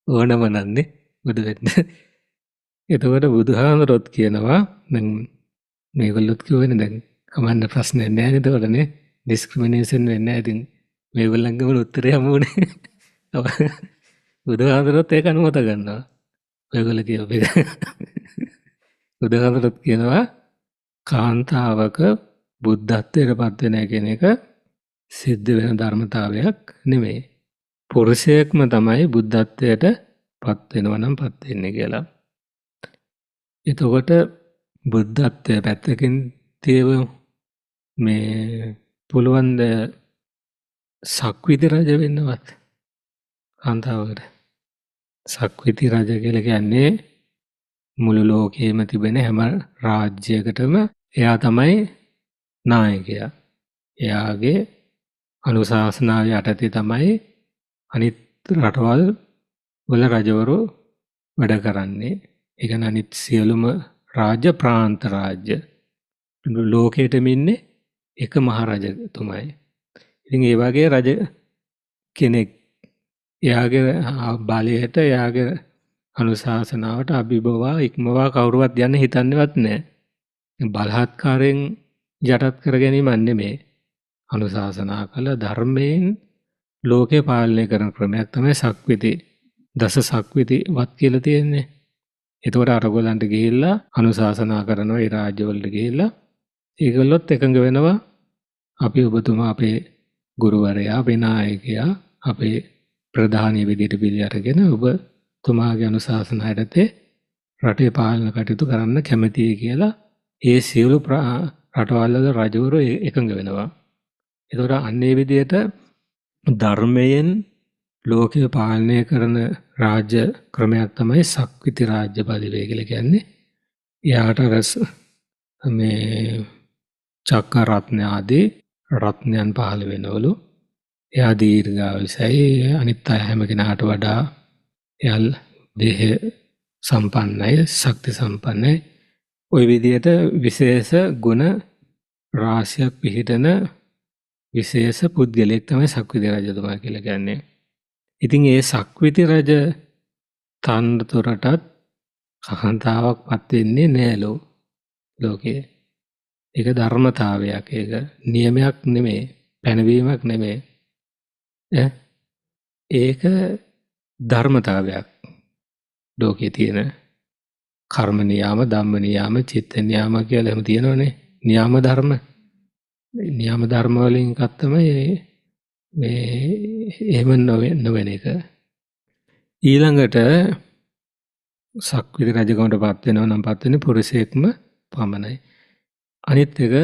ඕනම නන්නේ බුදු වෙන්න. එතකොට බුදුහාමුදුරුවෝත් කියනවා දැන් මේගොල්ලොත් කියවනේ දැන් කමන්න ප්‍රශ්නයක් නැහැ නේද උඩනේ ඩිස්ක්‍රිමිනේෂන් වෙන්නේ නැහැ. ඉතින් මේගොල්ලන්ගේම උත්තරේ හමුුනේ. බුදුහාමුදුරුවෝත් ඒක අනුමත කරනවා. ඔයගොල්ලෝ කියව එක. බුදුහාමුදුරුවෝත් කියනවා කාන්තාවක බුද්ධත්වයට පත් වෙන කියන එක සිද්ධ වෙන ධර්මතාවයක් නෙමෙයි. පුරුෂයෙක්ම තමයි බුද්ධත්වයට පත් වෙනවා නම් පත් වෙන්නේ කියලා. එතකොට බුද්ධත්වය පැත්තකින් තියව මේ පුළුවන් ද සක්විති රජ වෙන්නවත් කාන්තාවකට? සක්විති රජ කියලා කියන්නේ මුළු ලෝකයේම තිබෙන හැම රාජ්‍යයකටම එයා තමයි නායකයා. එයාගේ අනුශාසනාව යටතේ තමයි අනිත් රටවල් වල රජවරු වැඩ කරන්නේ. ඒ කියන්නේ අනිත් සියලුම රාජ්‍ය ප්‍රාන්ත රාජ්‍ය ලෝකෙටම ඉන්නේ එක මහරජතුමයි. ඉතින් ඒ වගේ රජ කෙනෙක් එයාගේ බලයට එයාගේ අනුශාසනාවට අභිබවා ඉක්මවා කවුරුවත් යන්න හිතන්නේවත් නැහැ. බලහත්කාරයෙන් යටත් කර ගැනීමක් නෙමෙයි. අනුශාසනා කළ ධර්මයෙන් ලෝකේ පාලනය කරන ක්‍රමයක් තමයි සක්විති. දස සක්විති වත් කියලා තියෙන්නේ. එතකොට අරගොල්ලන්ට ගිහිල්ලා අනුශාසනා කරනවා. ඒ රාජ්‍යවලට ගිහිල්ලා ඒගොල්ලොත් එකඟ වෙනවා අපි ඔබතුමා අපේ ගුරුවරයා, අපේ නායකයා, අපේ ප්‍රධානී විදිහට පිළි අරගෙන ඔබතුමාගේ අනුශාසනා යටතේ රටේ පාලන කටයුතු කරන්න කැමතියි කියලා ඒ සියලු රටවල් වල රජවරු එකඟ වෙනවා. එතකොට අන්නේ විදිහට ධර්මයෙන් ලෝකය පාලනය කරන රාජ්‍ය ක්‍රමයක් තමයි සක්විති රාජ්‍ය පදවිය කියලා කියන්නේ. එයාට මේ චක්ක රත්න ආදී රත්නයන් පහළ වෙනවලු. එයා දීර්ඝායුෂයි අනිත් අය හැම කෙනාට වඩා එයාල් දේහ සම්පන්නයි, ශක්ති සම්පන්නයි. ওই විදිහට විශේෂ ගුණ රාශියක් පිහිටන විශේෂ පුද්ගලයෙක් තමයි සක්විති රජතුමා කියලා කියන්නේ. ඉතින් ඒ සක්විති රජ තනතුරටත් කාන්තාවක් පත් වෙන්නේ නෑලෝ ලෝකයේ. ඒක ධර්මතාවයක්. ඒක නියමයක් නෙමෙයි, පැනවීමක් නෙමෙයි. ඒක ධර්මතාවයක්. ලෝකයේ තියෙන කර්ම නියාම, ධම්ම නියාම, චිත්ත නියාම කියලා එහෙම තියෙනවනේ. නියාම ධර්ම. නියම ධර්ම වලින් එකක් තමයි මේ එහෙම නොවෙන එක. ඊළඟට සක්විති රජකමට පත් වෙනවා නම් පත් වෙන්නේ පුරුෂයෙක්ම පමණයි. අනිත් එක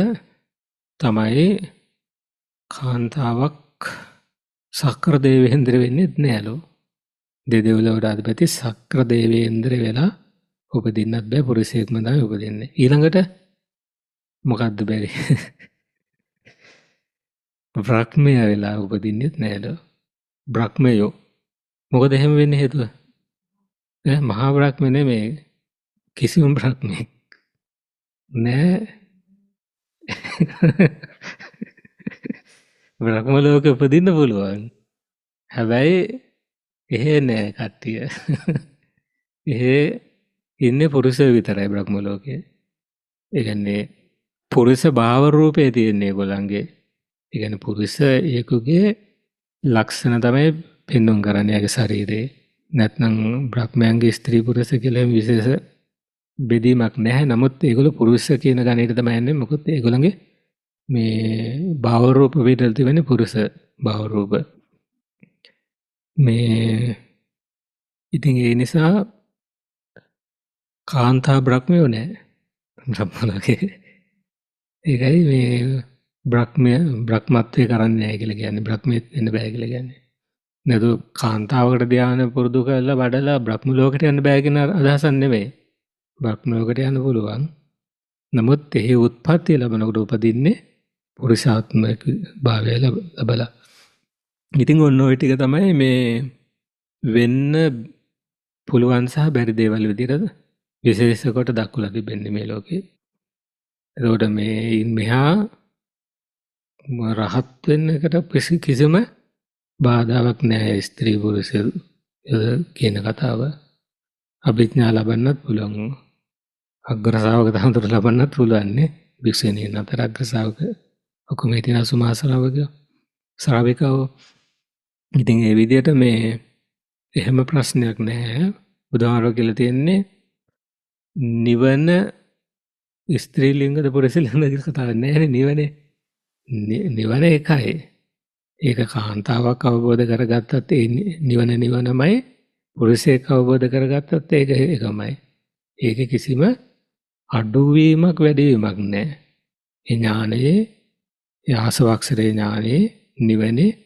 තමයි කාන්තාවක් සක්‍ර දේවේන්ද්‍ර වෙන්නේ නෑලු. දෙදෙව්ලොවට අධිපති සක්‍ර දේවේන්ද්‍ර වෙලා උපදින්නත් බෑ, පුරුෂයෙක්ම තමයි උපදින්නේ. ඊළඟට මොකද්ද බැරි? බ්‍රහ්මයා වෙලා උපදින්නෙත් නෑලු. බ්‍රහ්මයෝ. මොකද එහෙම වෙන්නේ හේතුව? මහා බ්‍රහ්ම නෙමෙයි, කිසිම බ්‍රහ්මෙක් නෑ. බ්‍රහ්ම ලෝකෙ උපදින්න පුළුවන්. හැබැයි එහෙ නෑ කට්ටිය. එහෙ ඉන්නේ පුරුෂයෝ විතරයි බ්‍රහ්ම ලෝකේ. ඒ කියන්නේ පුරුෂ භාව රූපේ තියෙන්නේ ඒගොල්ලන්ගේ. ඒ කියන්නේ පුරුෂයෙකුගේ ලක්ෂණ තමයි පෙන්වන්න කරන්නේ යාගේ ශරීරේ. නැත්නම් බ්‍රහ්මයන්ගේ ස්ත්‍රී පුරුෂ කියලා විශේෂ බෙදීමක් නැහැ. නමුත් ඒගොල්ලෝ පුරුෂ කියන ගණයට තමයි යන්නේ. මොකද ඒගොල්ලන්ගේ මේ භාව රූප වේදල් තිබෙන්නේ පුරුෂ භාව රූප. මේ ඉතින් ඒ නිසා කාන්තා බ්‍රහ්මයෝ නෑ බ්‍රහ්ම ලෝකේ. ඒකයි මේ බ්‍රහ්මත්වයේ කරන්නේ නැහැ කියලා කියන්නේ. බ්‍රහ්මෙත් වෙන්න බෑ කියලා කියන්නේ. නේද? කාන්තාවකට ධානය පුරුදු කරලා වඩලා බ්‍රහ්ම ලෝකයට යන්න බෑ කියන අදහසක් නෙමෙයි. බ්‍රහ්ම ලෝකයට යන්න පුළුවන්. නමුත් එහි උත්පත්ති ලැබනකොට උපදින්නේ පුරුෂාත්මක භාවය ලැබලා. ඉතින් ඔන්න ඔය ටික තමයි මේ වෙන්න පුළුවන් සහ බැරි දේවල් විදිහට විශේෂ කොට දක්වලා තිබෙන්නේ මේ ලෝකේ. එතකොට මේ මෙහා රහත් වෙන්න එකට කිසිම බාධාවක් නැහැ. ස්ත්‍රී පුරුෂ කියන කතාව අභිඥා ලබන්නත් පුළුවන්. අග්‍ර ශ්‍රාවක තනතුර ලබන්නත් පුළුවන් නේ. භික්ෂුණීන් අතර අග්‍ර ශ්‍රාවක ඔක්කොම හිටිනා සුමා ශ්‍රාවිකව. ඉතින් ඒ විදිහට මේ එහෙම ප්‍රශ්නයක් නැහැ. බුදුහාරෝ කියලා තියෙන්නේ නිවන ස්ත්‍රී ලිංගද පුරුෂ ලිංගද කියලා කතාවක් නැහැ නේ. නිවන එකයි. ඒක කාන්තාවක් අවබෝධ කරගත්තත් ඒ නිවන නිවනමයි. පුරුෂයෙක් අවබෝධ කරගත්තත් ඒක එකමයි. ඒක කිසිම අඩුවීමක් වැඩිවීමක් නැහැ. ඒ ඥානයේ ආසවක්ෂරේ ඥානයේ නිවනේ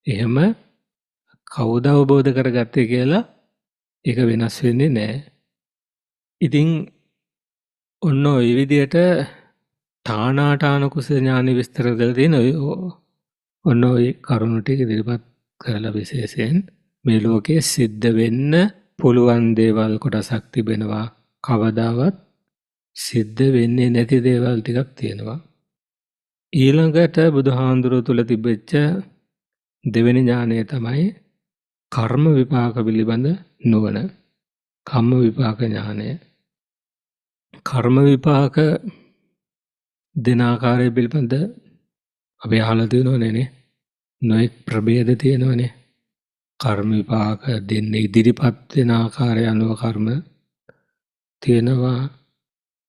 එහෙම කවුද අවබෝධ කරගත්තේ කියලා ඒක වෙනස් වෙන්නේ නැහැ. ඉතින් ඔන්න ඔය විදිහට තානාටාන කුස ඥානෙ විස්තර කරලා තියෙන ඔන්න ඔය කරුණු ටික ඉදිරිපත් කරලා විශේෂයෙන් මේ ලෝකයේ සිද්ධ වෙන්න පුළුවන් දේවල් කොටසක් තිබෙනවා. කවදාවත් සිද්ධ වෙන්නේ නැති දේවල් ටිකක් තියෙනවා. ඊළඟට බුදුහාඳුරුවෝ තුල තිබෙච්ච දෙවෙනි ඥානය තමයි කර්ම විපාක පිළිබඳ නුවණ. කම්ම විපාක ඥානය. කර්ම විපාක දෙන ආකාරය පිළිබඳ අපි අහලා තියෙනවනේ නේ. නොඑක් ප්‍රභේද තියෙනවනේ. කර්ම විපාක දෙන්නේ ඉදිරිපත් වෙන ආකාරය අනුව කර්ම තියෙනවා.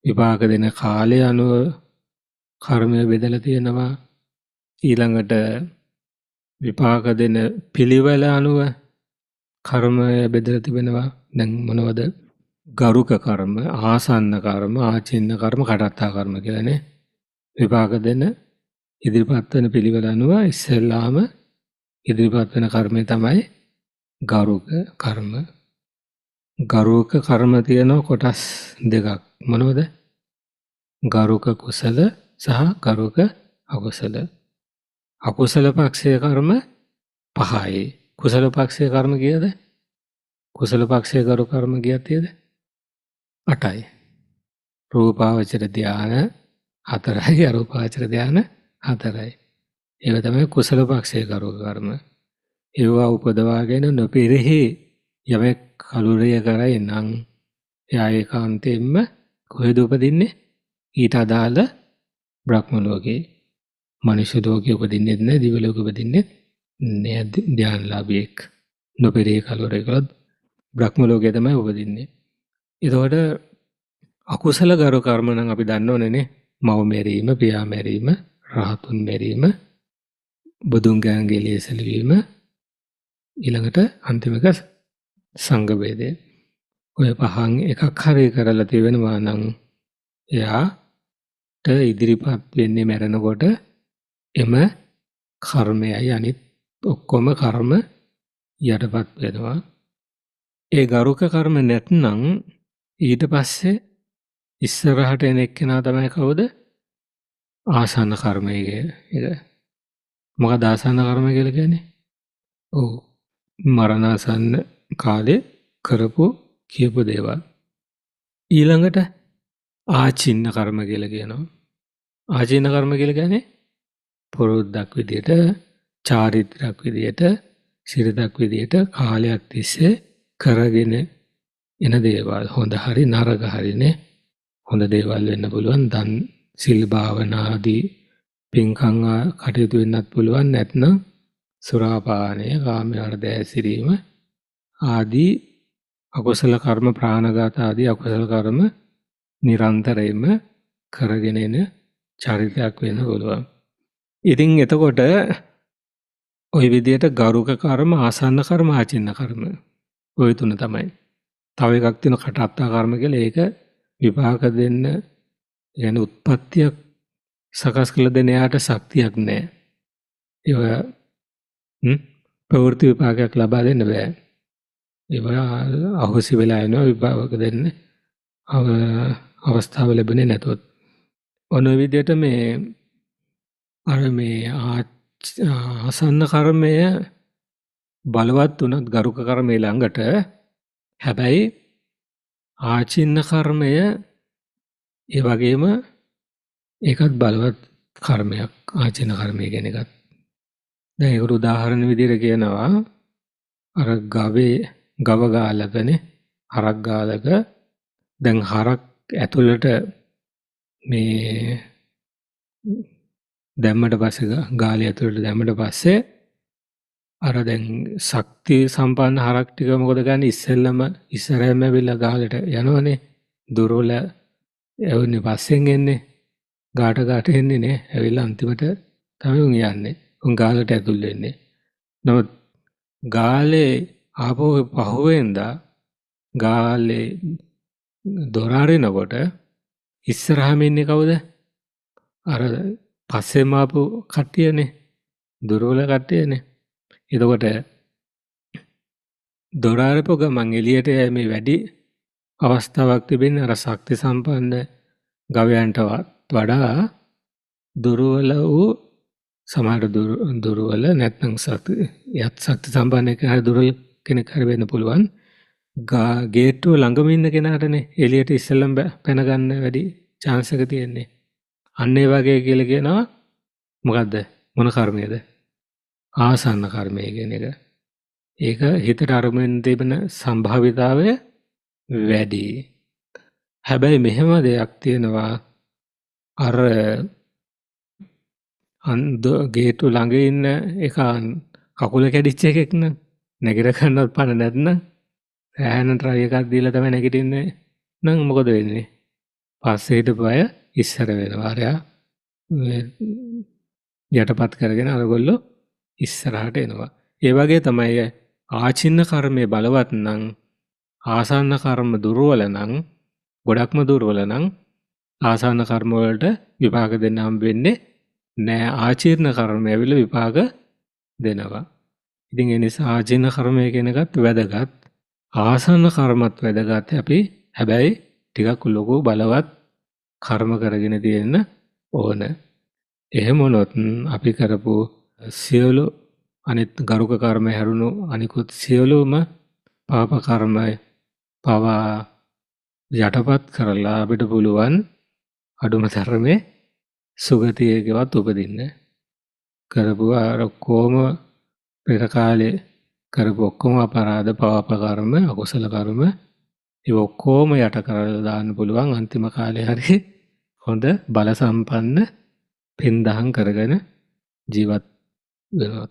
විපාක දෙන කාලය අනුව කර්මය බෙදලා තියෙනවා. ඊළඟට විපාක දෙන පිළිවෙල අනුව කර්මය බෙදලා තිබෙනවා. දැන් මොනවද? ගරුක කර්ම, ආසන්න කර්ම, ආචින්න කර්ම, කටත්තා කර්ම කියලානේ. විපාක දෙන ඉදිරිපත් වෙන පිළිවෙල අනුව ඉස්සෙල්ලාම ඉදිරිපත් වෙන කර්මය තමයි ගරුක කර්ම. ගරුක කර්ම තියෙන කොටස් දෙකක්. මොනවද? ගරුක කුසල සහ ගරුක අකුසල. අකුසල පක්ෂයේ කර්ම 5යි. කුසල පක්ෂයේ කර්ම කීයද? කුසල පක්ෂයේ ගරු කර්ම කීයද? 8යි. රූපාවචර ධාන 4යි, අරූපාවචර ධාන 4යි. ඒක තමයි කුසල පක්ෂයේ ගරු කර්ම. ඒවා උපදවාගෙන නොපිරිහි යමෙක් කලුරිය කරයි නම් එයා ඒකාන්තයෙන්ම කොහෙද උපදින්නේ? ඊට අදාළ බ්‍රහ්ම ලෝකේ. මනුෂ්‍ය ලෝකේ උපදින්නේ නැහැ, දිව්‍ය ලෝකෙ උපදින්නේ නැහැ. ධානලාභියෙක් නොපිරිහි කලුරිය කළොත් බ්‍රහ්ම ලෝකේ තමයි උපදින්නේ. එතකොට අකුසල ගරු කර්ම නම් අපි දන්නවනේ නේ. මව මෙරීම, පියා මෙරීම, රහතුන් මැරීම, බුදුන් ගැනගේ එළියසැලවීම, ඊළඟට අන්තිම එක සංඝ වේදය. ඔය පහන් එකක් හරි කරලා තිබෙනවා නම් එයාට ඉදිරිපත් වෙන්නේ මැරෙනකොට එම කර්මයයි අනිත් ඔක්කොම කර්ම යටපත් වෙනවා. ඒ ගරුක කර්ම නැත්නම් ඊට පස්සේ ඉස්සරහට එන එක්කෙනා තමයි කවුද? ආසන්න කර්මය එක. මොකද ආසන්න කර්මය කියලා කියන්නේ? ඔව්. මරණාසන්න කාලේ කරපු කියපු දේවල්. ඊළඟට ආචින්න කර්ම කියලා කියනවා. ආචින්න කර්ම කියලා කියන්නේ පුරුද්දක් විදියට, චාරිත්‍රාක් විදියට, සිරිතක් විදියට කාලයක් තිස්සේ කරගෙන එන දේවල්. හොඳ හරි නරක හරිනේ. හොඳ දේවල් වෙන්න පුළුවන්. දන් සිල් භාවනා ආදී පින්කම් කටයුතු වෙන්නත් පුළුවන්. නැත්නම් සුරාපානය, කාමයට දැසිරීම ආදී අකුසල කර්ම, ප්‍රාණඝාත ආදී අකුසල කර්ම නිරන්තරයෙන්ම කරගෙන එන චරිතයක් වෙන්න පුළුවන්. ඉතින් එතකොට ওই විදිහට ගරුක කර්ම, ආසන්න කර්ම, ආචින්න කර්ම ওই තුන තමයි. තව එකක් තියෙනවා කටත්තා කර්ම කියලා. ඒක විපාක දෙන්න යන උත්පත්තියක් සකස් කළ දෙන යාට ශක්තියක් නැහැ. ඒවා ප්‍රවෘත්ති විපාකයක් ලබා දෙන්න බෑ. ඒවා අහෝසි වෙලා යනවා විපාක දෙන්න අවස්ථාව ලැබෙන්නේ නැතොත්. ඔන විදිහට මේ ආසන්න කර්මය බලවත් උනත් ගරුක කර්මය ළඟට, හැබැයි ආචින්න කර්මය ඒ වගේම ඒකත් බලවත් කර්මයක්. ආචින්න කර්මය කියන එකත්. දැන් ඒකට උදාහරණ විදිහට කියනවා අර ගව ගාලකනේ, හරක් ගාලක. දැන් හරක් ඇතුළට මේ දැම්මට පස්සේ, ගාලේ ඇතුළට දැම්මට පස්සේ අර දැන් ශක්ති සම්පන්න හරක් ටික මොකද ගන්නේ? ඉස්සරහම ඇවිල්ලා ගාලට යනවනේ. දුර්වල එවන්නේ පස්සෙන් එන්නේ. ගාට එන්නේ නේ. ඇවිල්ලා අන්තිමට තමයි උන් යන්නේ. උන් ගාලට ඇතුල් වෙන්නේ. නමුත් ගාලේ ආපහු පහුවෙන්දා ගාලේ දොර අරිනකොට ඉස්සරහම ඉන්නේ කවුද? අර පස්සෙම ආපු කට්ටියනේ. දුර්වල කට්ටියනේ. එතකොට දොර අරපු ගමන් එළියට යෑමේ වැඩි අවස්ථාවක් තිබෙන්නේ අර ශක්ති සම්පන්න ගවයන්ට වඩා දුර්වල වූ, සමහර දුර්වල නැත්නම් ශක්ති සම්පන්න කෙනෙක් දුර්වල කෙනෙක් හරි වෙන්න පුළුවන්. ගේට්ටුව ළඟම ඉන්න කෙනාටනේ එළියට ඉස්සෙල්ලම පැන ගන්න වැඩි chance එක තියෙන්නේ. අන්න ඒ වගේ කියලා කියනවා මොකද්ද? මොන කර්මයේද? ආසන්න කර්මය කියන එක. ඒක හිතට අරමුණ තිබෙන සම්භාවිතාවය වැඩි. හැබැයි මෙහෙම දෙයක් තියෙනවා. අර ගේට්ටු ළඟ ඉන්න එක කකුල කැඩිච්ච එකෙක් නම් නැගිට ගන්නවත් පණ නැත්නම් ඈන try එකක් දීලා තමයි නැගිටින්නේ නම් මොකද වෙන්නේ? පස්සේ හිටපු අය ඉස්සර වෙනවා. අරයා යටපත් කරගෙන අරගොල්ලෝ ඉස්සරහට එනවා. ඒ වගේ තමයි ආචින්න කර්මයේ බලවත් නම්, ආසන්න කර්ම දුර්වල නම්, ගොඩක්ම දුර්වල නම් ආසන්න කර්ම වලට විපාක දෙන්න හම්බ වෙන්නේ නෑ. ආචීර්ණ කර්මය ඇවිල්ලා විපාක දෙනවා. ඉතින් ඒ නිසා ආචීර්ණ කර්මය කියන එකත් වැදගත්. ආසන්න කර්මත් වැදගත්. අපි හැබැයි ටිකක් ලොකු බලවත් කර්ම කරගෙන තියෙන්න ඕන. එහෙම වුණොත් අපි කරපු සියලු අනිත් ගරුක කර්ම හැරුණු අනිකුත් සියලුම පාප කර්මය පවා යටපත් කරලා අපිට පුළුවන් අඩුම තරමේ සුගතියකවත් උපදින්න. කරපු අර කොම පෙර කාලේ කරපු ඔක්කොම අපරාධ, පාප කර්ම, අකුසල කර්ම ඒ ඔක්කොම යට කරලා දාන්න පුළුවන් අන්තිම කාලේ හරි හොඳ බල සම්පන්න පින්දහම් කරගෙන ජීවත් වෙනවා.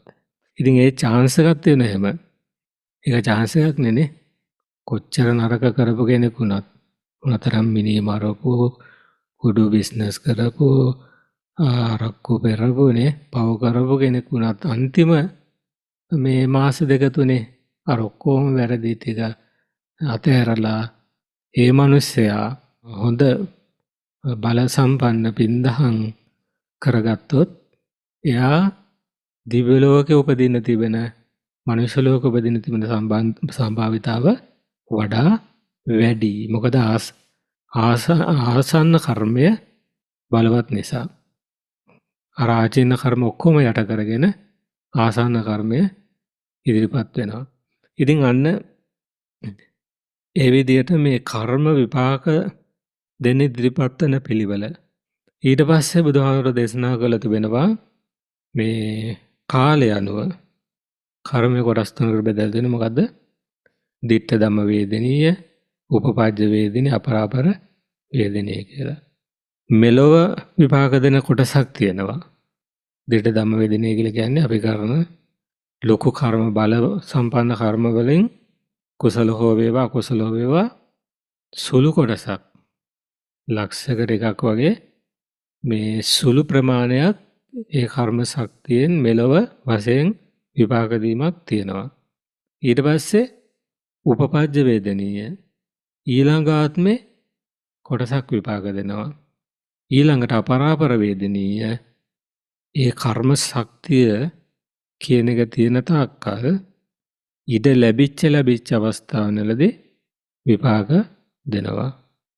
ඉතින් ඒ chance එකක් තියෙන හැම. ඒක chance එකක් නෙනේ. කොච්චර නරක කරපු කෙනෙක් වුණත්, උනතරම් මිනි මරපු, කුඩු බිස්නස් කරපු, ආරක්කු පෙරපුනේ පව කරපු කෙනෙක් වුණත් අන්තිම මේ මාස දෙක තුනේ අර ඔක්කොම වැරදි ටික අතහැරලා ඒ මිනිස්සයා හොඳ බල සම්පන්න පින්දහම් කරගත්තොත් එයා දිව්‍ය ලෝකේ උපදින්න තිබෙන මනුෂ්‍ය ලෝක උපදින්න තිබෙන සම්භාවිතාව වඩා වැඩි. මොකද ආසන්න කර්මය බලවත් නිසා. අර ආචින්න කර්ම ඔක්කොම යට කරගෙන ආසන්න කර්මය ඉදිරිපත් වෙනවා. ඉතින් අන්න ඒ විදිහට මේ කර්ම විපාක දෙන්න ඉදිරිපත් වෙන පිළිවෙල. ඊට පස්සේ බුදුහාමුදුරුවෝ දේශනා කළ තිබෙනවා මේ කාලය අනුව කර්මය කොටස් තුනකට බෙදලා දෙන මොකද්ද? දිට්ඨ ධම්ම වේදනීය, උපපජ්ජ වේදිනේ, අපරාපර වේදිනේ කියලා. මෙලොව විපාක දෙන කොටසක් තියෙනවා. දිට්ඨ ධම්ම වේදිනේ කියලා කියන්නේ අපි කරන ලොකු කර්ම බල සම්පන්න කර්ම වලින් කුසල හෝ වේවා අකුසල හෝ වේවා සුළු කොටසක් ලක්ෂයකට එකක් වගේ මේ සුළු ප්‍රමාණයක් ඒ කර්ම ශක්තියෙන් මෙලොව වශයෙන් විපාක දීමක් තියෙනවා. ඊට පස්සේ උපපජ්ජ වේදනීය ඊළඟ ආත්මේ කොටසක් විපාක දෙනවා. ඊළඟට අපරාපර වේදනීය ඒ කර්ම ශක්තිය කියන එක තියෙන තාක්කල් ඉඩ ලැබිච්ච අවස්ථාවවලදී විපාක දෙනවා.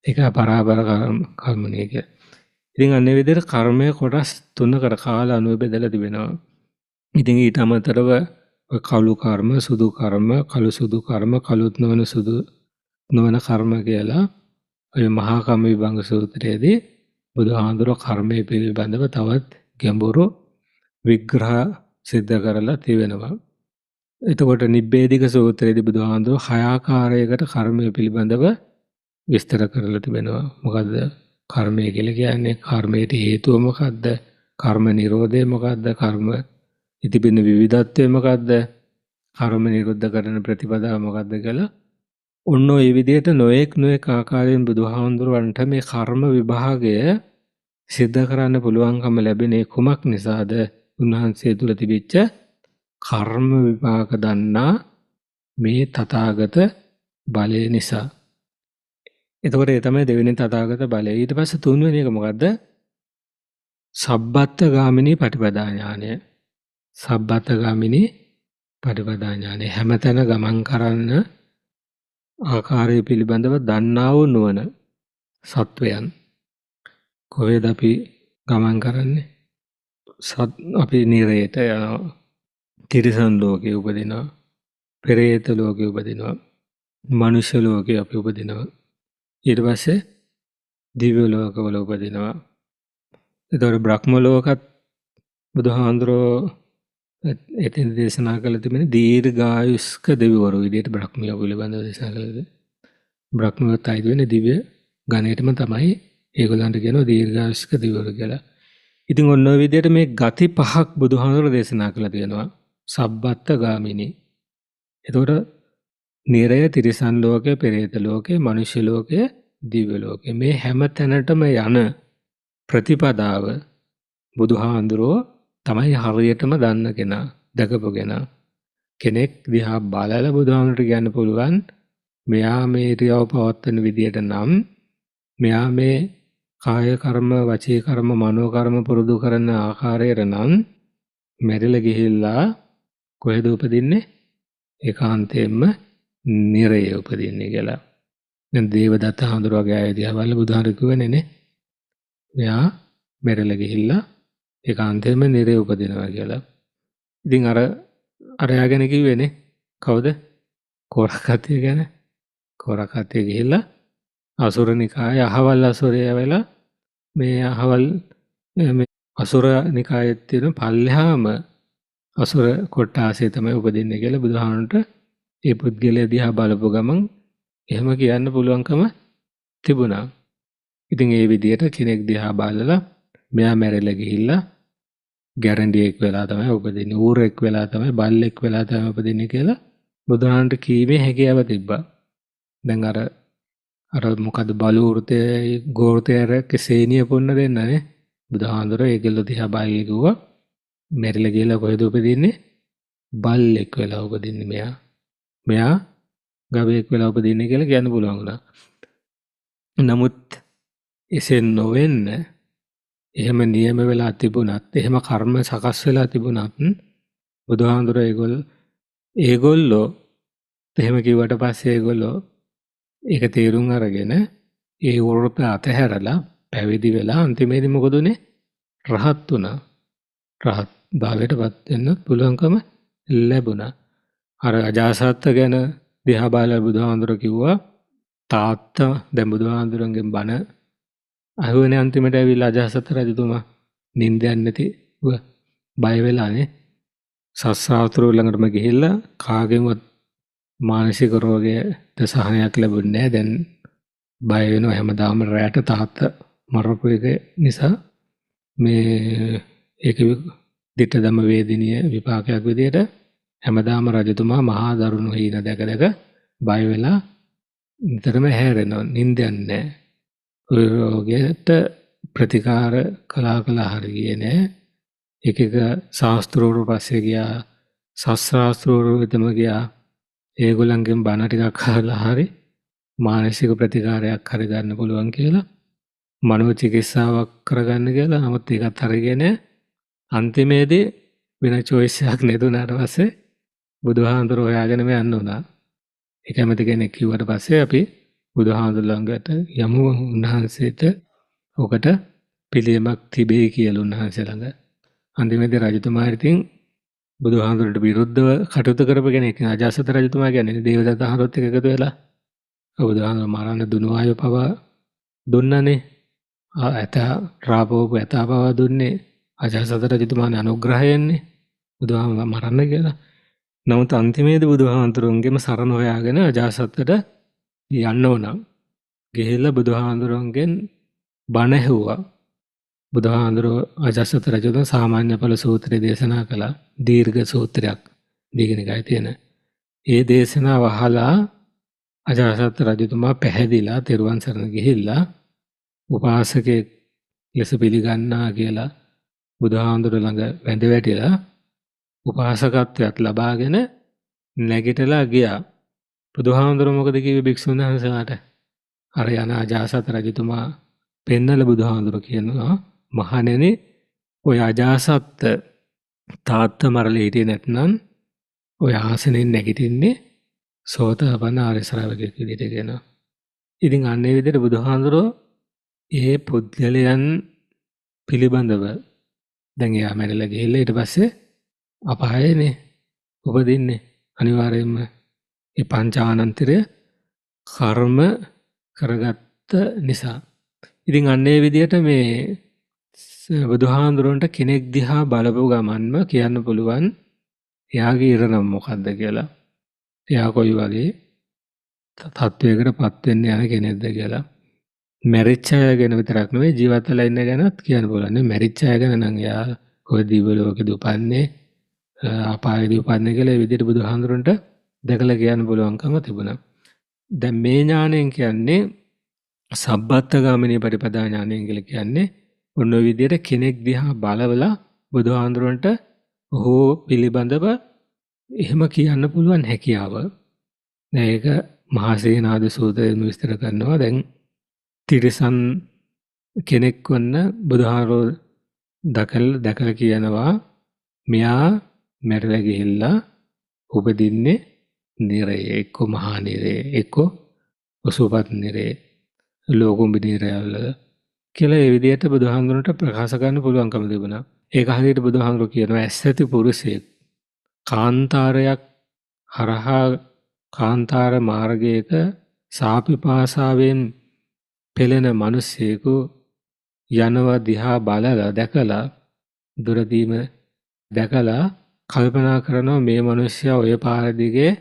ඒක අපරාපර කර්මණිය කිය. ඉතින් අන්නේ විදිහට කර්මය කොටස් තුනකට කාල අනුව බෙදලා තිබෙනවා. ඉතින් ඊට අමතරව කළු කර්ම, සුදු කර්ම, කළු සුදු කර්ම, කළුත් නොවන සුදු නොවන කර්ම කියලා ඔය මහා කම්ම විභංග සූත්‍රයේදී බුදුහාඳුරෝ කර්මයේ පිළිබඳව තවත් ගැඹුරු විග්‍රහ සිද්ධ කරලා තිබෙනවා. එතකොට නිබ්බේධික සූත්‍රයේදී බුදුහාඳුරෝ 6 ආකාරයකට කර්මය පිළිබඳව විස්තර කරලා තිබෙනවා. මොකද්ද කර්මය කියලා කියන්නේ? කර්මයට හේතුව මොකද්ද? කර්ම නිරෝධය මොකද්ද? කර්ම ඉතිබින විවිධත්වය මොකද්ද? කර්ම නිරුද්ධ කරන ප්‍රතිපදාව මොකද්ද කියලා ඔන්න ඔය විදිහට නොඑක් ආකාරයෙන් බුදුහාමුදුරුවන්ට මේ කර්ම විභාගය සිද්ධ කරන්න පුළුවන්කම ලැබෙන්නේ කුමක් නිසාද? උන්වහන්සේ තුල තිබිච්ච කර්ම විපාක දන්නා මේ තථාගත බලය නිසා. එතකොට ඒ තමයි දෙවෙනි තථාගත බලය. ඊට පස්සේ තුන්වෙනි එක මොකද්ද? සබ්බත් ගාමිනී පටිපදා ඥානය. සබ්බත් ගාමිනී පටිපදා ඥානය හැමතැන ගමන් කරන්න ආකාරය පිළිබඳව දන්නා වූ නුවණ සත්වයන්. කොහෙද අපි ගමන් කරන්නේ? අපි නිරයට යනවා. තිරිසන් ලෝකේ උපදිනවා. පෙරේත ලෝකේ උපදිනවා. මනුෂ්‍ය ලෝකේ අපි උපදිනවා. ඊට පස්සේ දිව්‍ය ලෝකවල උපදිනවා. ඒතකොට බ්‍රහ්ම ලෝකත් බුදුහාඳුරෝ එතෙන් දේශනා කළ තිබෙන දීර්ඝායුෂ්ක දෙවිවරු විදිහට බ්‍රහ්මිය පිළිබඳව දේශනා කළේ. බ්‍රහ්මවත් ආයිද වෙන්නේ දිව්‍ය ගණයටම තමයි ඒගොල්ලන්ට කියනවා දීර්ඝායුෂ්ක දෙවිවරු කියලා. ඉතින් ඔන්න ඔය විදිහට මේ ගති පහක් බුදුහාඳුරෝ දේශනා කළා තියෙනවා. සබ්බත් ගාමිනී. එතකොට නිරය, තිරිසන් ලෝකය, පෙරේත ලෝකය, මනුෂ්‍ය ලෝකය, දිව්‍ය ලෝකය මේ හැම තැනටම යන ප්‍රතිපදාව බුදුහාඳුරෝ තමයි හරියටම දන්න කෙනා, දැකපු කෙනෙක් දිහා බලලා බුදුහාමුදුරට කියන්න පුළුවන් මෙයා මේ ඉරියව් පවත්වන විදියට නම් මෙයා මේ කාය කර්ම, වචී කර්ම, මනෝ කර්ම පුරුදු කරන ආකාරයට නම් මැරිලා ගිහිල්ලා කොහෙද උපදින්නේ? ඒකාන්තයෙන්ම නිරයේ උපදින්නේ කියලා. දැන් දේවදත්ත හඳුරවගේ අය දිහා බලලා බුදුහාමුදුරු කිව්වනේ නේ. මෙයා මැරිලා ගිහිල්ලා ඒකාන්තයෙන්ම නිරේ උපදිනවා කියලා. ඉතින් අරයා ගැන කිව්වේනේ කවුද? කොරකතිය ගැන. කොරකතිය ගිහිල්ලා අසුර නිකායේ අහවල් අසුරය වෙලා මේ අහවල් මේ අසුර නිකායේ තියෙන පල්ලෙහාම අසුර කොට්ටාසය තමයි උපදින්නේ කියලා බුදුහාමුදුරන්ට ඒ පුද්ගලයා දිහා බලපු ගමන් එහෙම කියන්න පුළුවන්කම තිබුණා. ඉතින් ඒ විදිහට කෙනෙක් දිහා බලලා මෙයා මැරිලා ගිහිල්ලා ගැරන්ඩියෙක් වෙලා තමයි උපදින්නේ, ඌරෙක් වෙලා තමයි, බල්ලෙක් වෙලා තමයි උපදින්නේ කියලා බුදුහාමුදුරන්ට කීමේ හැකියාව තිබ්බා. දැන් අර මොකද බලු වෘතයේ ගෝත්‍රයේ සේනිය පොන්න දෙන්නනේ. බුදුහාඳුර ඒගොල්ලෝ දිහා බලලා කිව්වා මැරිලා ගිහලා කොහෙද උපදින්නේ? බල්ලෙක් වෙලා උපදින්නේ මෙයා. මෙයා ගවයෙක් වෙලා උපදින්නේ කියලා කියන්න පුළුවන් වුණා. නමුත් එසේ නොවෙන්න එහෙම නියම වෙලා තිබුණත් එහෙම කර්ම සකස් වෙලා තිබුණත් බුදුහාඳුර ඒගොල්ලෝ එහෙම කිව්වට පස්සේ ඒගොල්ලෝ ඒක තේරුම් අරගෙන ඒ වෘත අතහැරලා පැවිදි වෙලා අන්තිමේදී මොකද උනේ? රහත් වුණා. රහත් භාවයටපත් වෙන්න පුළුවන්කම ලැබුණා. අර අජාසත්ත ගැන දිහා බලලා බුදුහාඳුර කිව්වා තාත්තා දැන් බුදුහාඳුරන්ගෙන් බණ අහුවනේ අන්තිමට ඇවිල්ලා අජාසත්ත රජතුමා නිින්දයක් නැතිව බය වෙලානේ සස්රාතුරු ළඟටම ගිහිල්ලා කාගෙන්වත් මානසික රෝගයට සහනයක් ලැබුණේ නැහැ. දැන් බය වෙනවා හැමදාම රැට තාත්තා මරපු එක නිසා මේ ඒක දිට්ඨ ධම්ම වේදිනිය විපාකයක් විදියට හැමදාම රජතුමා මහා දරුණු හීන දැක බය වෙලා නිතරම හැරෙනවා. නිින්දයක් නැහැ. ඔය රෝගයට ප්‍රතිකාර කළා හරියේ නැහැ. එක ශාස්ත්‍රවරු පස්සේ ගියා. ශාස්ත්‍රවරු වෙතම ගියා. ඒගොල්ලන්ගෙන් බණ ටිකක් අහලා හරි මානසික ප්‍රතිකාරයක් හරි ගන්න පුළුවන් කියලා මනෝ චිකිත්සාවක් කරගන්න කියලා. නමුත් ඒකත් හරියන්නේ නැහැ. අන්තිමේදී වෙන choice එකක් නැතුණාට පස්සේ බුදුහාඳුර හොයාගෙන යන්න උනා. ඒ කැමති කෙනෙක් කිව්වට පස්සේ අපි බුදුහාඳුර ළඟට යමු. උන්වහන්සේට ඔකට පිළියමක් තිබේ කියලා උන්වහන්සේ ළඟ. අන්තිමේදී රජතුමා ඉතින් බුදුහාඳුරට විරුද්ධව කටයුතු කරපු කෙනෙක්. අජාසත් රජතුමා කියන්නේ දේවදත්ත හරොත් එක්ක එකතු වෙලා බුදුහාඳුර මරන්න දුනු ආයෝ පවා දුන්නනේ. රාපෝප ඇතා පවා දුන්නේ අජාසත් රජතුමාගේ අනුග්‍රහයෙන්නේ බුදුහාමුදුරුවෝ මරන්න කියලා. නමුත් අන්තිමේදී බුදුහාමුදුරුවන්ගේම සරණ හොයාගෙන අජාසත්තට යන්න උනා. ගිහිල්ලා බුදුහාමුදුරුවන්ගෙන් බණ ඇහුවා. බුදුහාමුදුරුවෝ අජාසත් රජතුමා සාමාන්‍ය ඵල සූත්‍රය දේශනා කළා. දීර්ඝ සූත්‍රයක් දීඝනිකායේ තියෙන. ඒ දේශනාව අහලා අජාසත් රජතුමා පැහැදිලා තෙරුවන් සරණ ගිහිල්ලා උපාසකෙක් ලෙස පිළිගන්නා කියලා බුදුහාමුදුරුවෝ ළඟ වැඳ වැටිලා උපාසකත්වයක් ලබාගෙන නැගිටලා ගියා. බුදුහාමුදුරුවෝ මොකද කිව්වේ භික්ෂුන් වහන්සේලාට? අර යන අජාසත් රජතුමා පෙන්නල බුදුහාමුදුරුවෝ කියනවා මහණෙනි ඔය අජාසත් තාත්තා මරලා හිටියේ නැත්නම් ඔය ආසනෙන් නැගිටින්නේ සෝතාපන්න ආර්ය ශ්‍රාවකයෙක් විදිහට කියනවා. ඉතින් අන්නේ විදිහට බුදුහාමුදුරුවෝ ඒ පුද්ගලයන් පිළිබඳව දැන් එයා මැරිලා ගිහිල්ලා ඊට පස්සේ අපායේනේ උපදින්නේ අනිවාර්යයෙන්ම ඒ පංචානන්තරය කර්ම කරගත්ත නිසා. ඉතින් අන්නේ විදිහට මේ බුදුහාඳුරන්ට කෙනෙක් දිහා බලපු ගමන්ම කියන්න පුළුවන් එයාගේ ඉරණම මොකද්ද කියලා. එයා කොයි වගේ තත්වයකට පත් වෙන්න යන කෙනෙක්ද කියලා. මැරිච්ච අය ගැන විතරක් නෙවෙයි ජීවත් වෙලා ඉන්න ගැනත් කියන්න පුළුවන්. මැරිච්ච අය ගැන නම් එයා කොයි දිව්‍ය ලෝකෙද උපන්නේ අපායේදී උපන්නේ කියලා ඒ විදිහට බුදුහාඳුරන්ට දැකලා කියන්න පුළුවන්කම තිබුණා. දැන් මේ ඥාණයෙන් කියන්නේ සබ්බත්තගාමිනී පටිපදා ඥාණයෙන් කියලා කියන්නේ ඔන්න ඔය විදිහට කෙනෙක් දිහා බලවලා බුදුහාඳුරන්ට ඔහු පිළිබඳව එහෙම කියන්න පුළුවන් හැකියාව. දැන් ඒක මහා සේනාද සූත්‍රයෙන් විස්තර කරනවා. දැන් තිරිසන් කෙනෙක් වන්න බුදුහාරෝ දැකලා කියනවා මෙයා මැරිලා ගිහිල්ලා උපදින්නේ නිරේ එක්ක මහා නිරේ එක්ක ඔසුපත් නිරේ ලෝකුඹ නිරයවල කියලා ඒ විදිහට බුදුහාමුදුරන්ට ප්‍රකාශ කරන්න පුළුවන්කම තිබුණා. ඒක හරියට බුදුහාමුදුරුවෝ කියනවා ඇස් ඇති පුරුෂයෙක් කාන්තාරයක් හරහා කාන්තාර මාර්ගයක සාපිපාසාවෙන් පෙළෙන මිනිසෙකු යනවා දිහා බලලා දැකලා දුරදීම දැකලා කල්පනා කරනවා මේ මිනිස්සයා ඔය පාර දිගේ